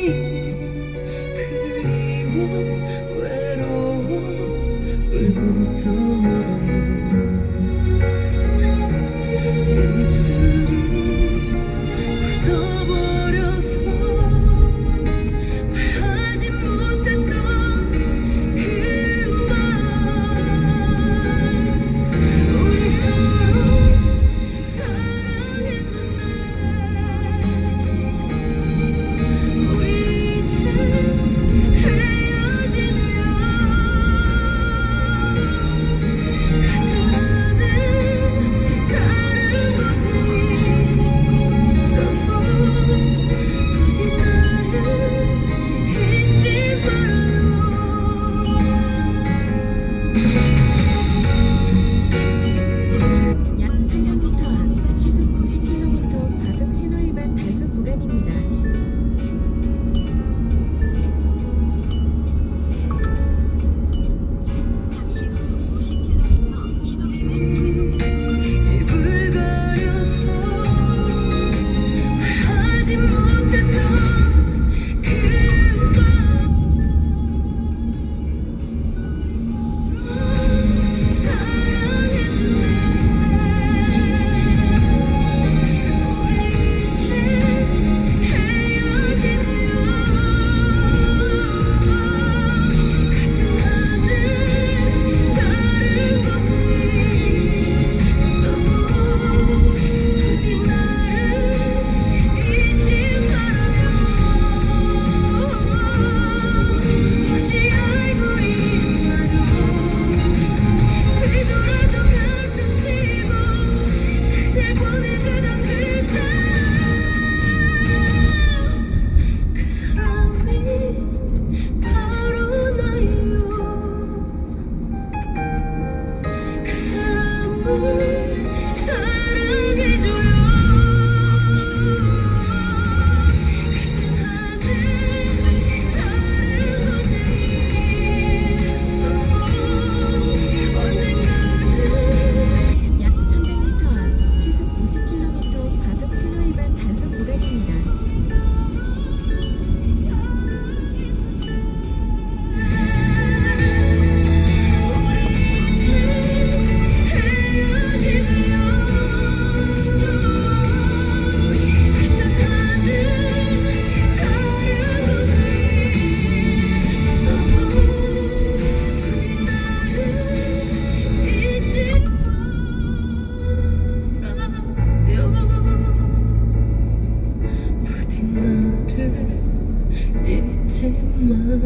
E: 그리워 외로워 울고 떠올라요. 입술이 굳어버려서 말하지 못했던 그 말, 우리 서로 사랑했는데 우리 이제 헤어지네요. 같은 하늘 다른 곳에 있어도 부디 나를 잊지 말아요.
P: 약 400m 앞 시속 90km 과속 신호 위반 단속 구간입니다.
E: 입을 가려서 말하지 못했던 그 말, 사랑했는데 우리 이제 헤어지네요. 같은 하늘 다른 곳에 있어도 부디 나를 잊지 말아요. 혹시 알고 있나요? 뒤돌아서 가슴 치고 그댈 보내주던 그 사람이 바로 나예요. 그 사람을 사랑해줘요. 같은 하늘 다른 곳에 있어도 언젠가는
P: 약 300m 앞 시속 50km 과속 신호 위반 단속 구간입니다.
E: 우리 이제 헤어지네요. 같은 하늘 다른 곳에 있어도 부디 나를 잊지 말아요. 부디 나를 잊지 말아요.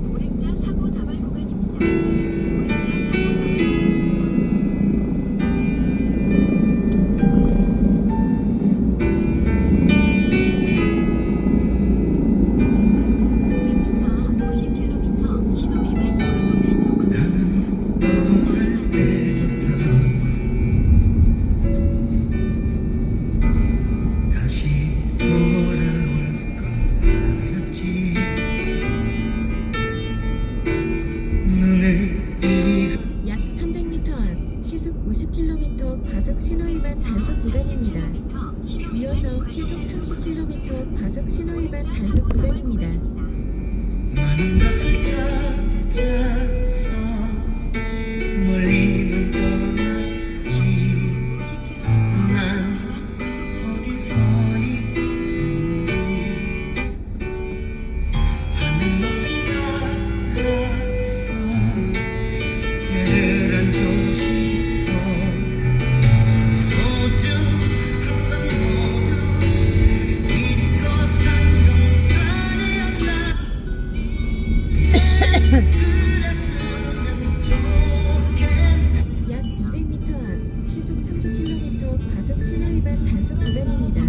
P: 보행자 사고 다발 구간입니다. 보행자 사고 다발 구간입니다. 신호 위반 과속 단속 구간. 시속 30km 과속 신호위반 단속 구간입니다.
E: 많은 것을 찾아서 멀리만 떠났지. 난 어디서 있었는지 하늘 높이 날아서 별을 안고 싶어. 소중한 건 모두 잊고 산 건 아니었나.
P: 약 200m 앞 시속 30km 과속 신호위반 단속 구간입니다.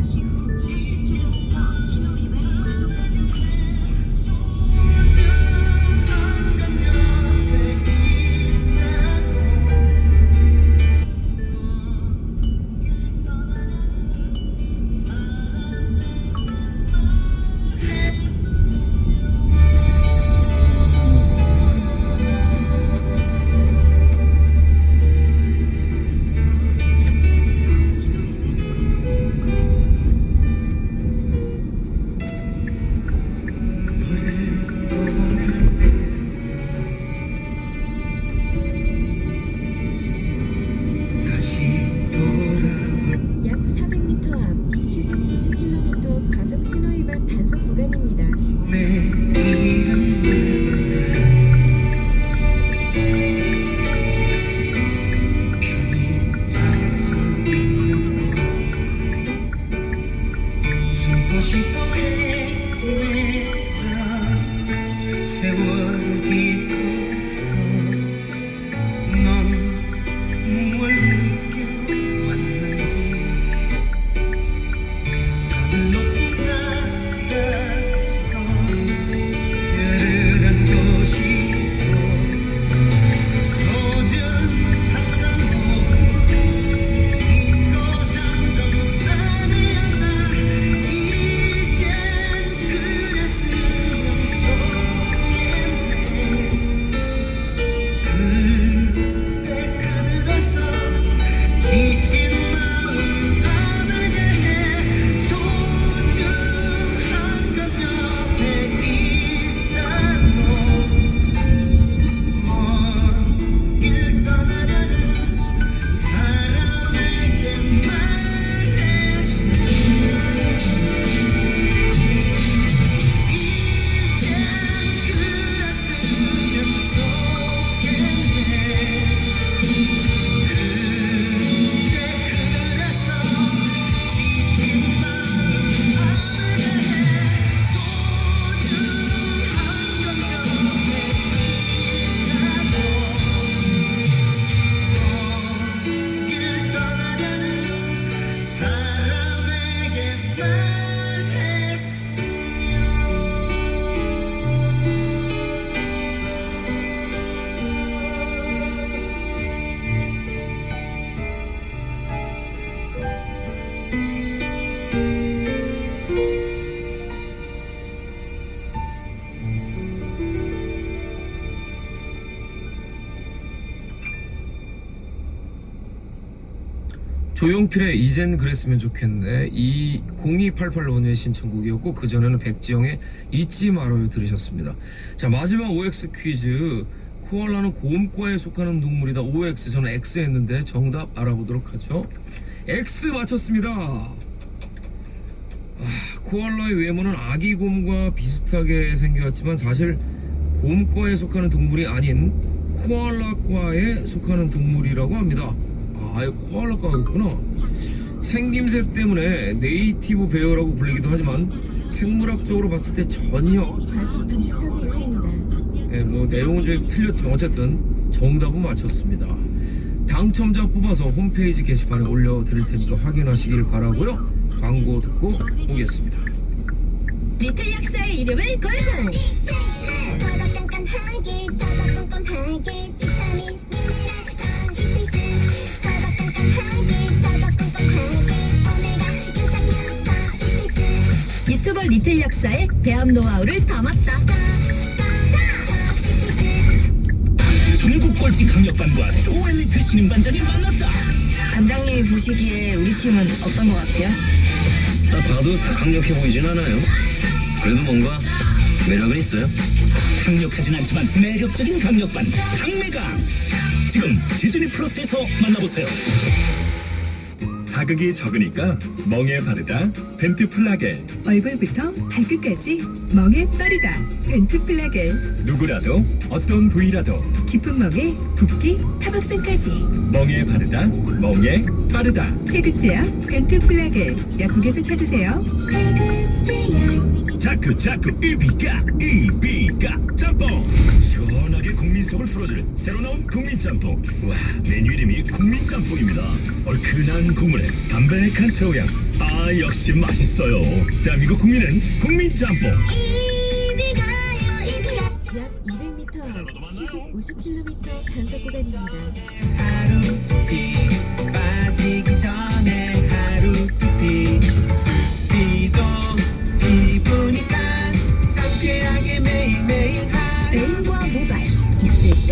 P: 약 400m 앞 시속 50km 과속 신호위반 단속 구간입니다.
E: 세월 뒤에서 넌 무얼 느껴왔는지. 하늘 높이 날아서 별을 안고 싶어. 소중한 건 모두 잊고 산 건 아니었나. 이젠 그랬으면 좋겠네. 그때 그늘에서 지친 마음 아물게 해. 소중한 건 옆에 있다고. 먼 길 떠나려는 사람에게 말했어. 이젠 그랬으면 좋겠네. 그때 그늘에서 지친 마음 아물게 해. 소중한 건 옆에 있다고. 먼 길 떠나려는 사람에게
M: 조용필의 이젠 그랬으면 좋겠네. 이 02885님의 신청곡이었고 그전에는 백지영의 잊지 말아요 들으셨습니다. 자, 마지막 OX 퀴즈. 코알라는 고음과에 속하는 동물이다. OX, 저는 X 했는데 정답 알아보도록 하죠. X 맞췄습니다. 코알라의 외모는 아기 곰과 비슷하게 생겼지만 사실 곰과에 속하는 동물이 아닌 코알라과에 속하는 동물이라고 합니다. 아예 코알라과겠구나. 생김새 때문에 네이티브 베어라고 불리기도 하지만 생물학적으로 봤을 때 전혀
P: 과속 방지턱이 있습니다.
M: 뭐 내용은 좀 틀렸지만 어쨌든 정답은 맞췄습니다. 당첨자 뽑아서 홈페이지 게시판에 올려드릴 테니까 확인하시길 바라고요. 광고 듣고 오겠습니다.
K: 리틀 약사의 이름을 걸고 유튜버 리틀 약사의 배합 노하우를 담았다.
F: 전국 꼴찌 강력반과 초엘리트 신인반장이 만났다.
K: 단장님이 보시기에 우리 팀은 어떤 것 같아요?
M: 딱 봐도 강력해 보이진 않아요. 그래도 뭔가 매력은 있어요.
C: 강력하진 않지만 매력적인 강력반 강매강. 지금 디즈니 플러스에서 만나보세요.
F: 자극이 적으니까 멍에 바르다 벤트 플라겔.
L: 얼굴부터 발끝까지 멍에 빠르다 벤트 플라겔.
F: 누구라도 어떤 부위라도
L: 깊은 멍에 붓기 타박상까지
F: 멍에 바르다 멍에 빠르다.
L: 태극제약 벤트 플라겔. 약국에서 찾으세요.
C: 자꾸 이비가 짬뽕. 시원하게 국민 속을 풀어줄 새로 나온 국민 짬뽕. 와, 메뉴 이름이 국민 짬뽕입니다. 얼큰한 국물에 담백한 새우향. 아, 역시 맛있어요. 대한민국 국민은 국민 짬뽕.
P: 약 200m 앞 시속 50km 단속 구간입니다.
E: 하루두피 빠지기 전에 하루두피 두피도 기분이니까 상쾌하게 매일매일 하루
L: 레인보아 모바일 있을 때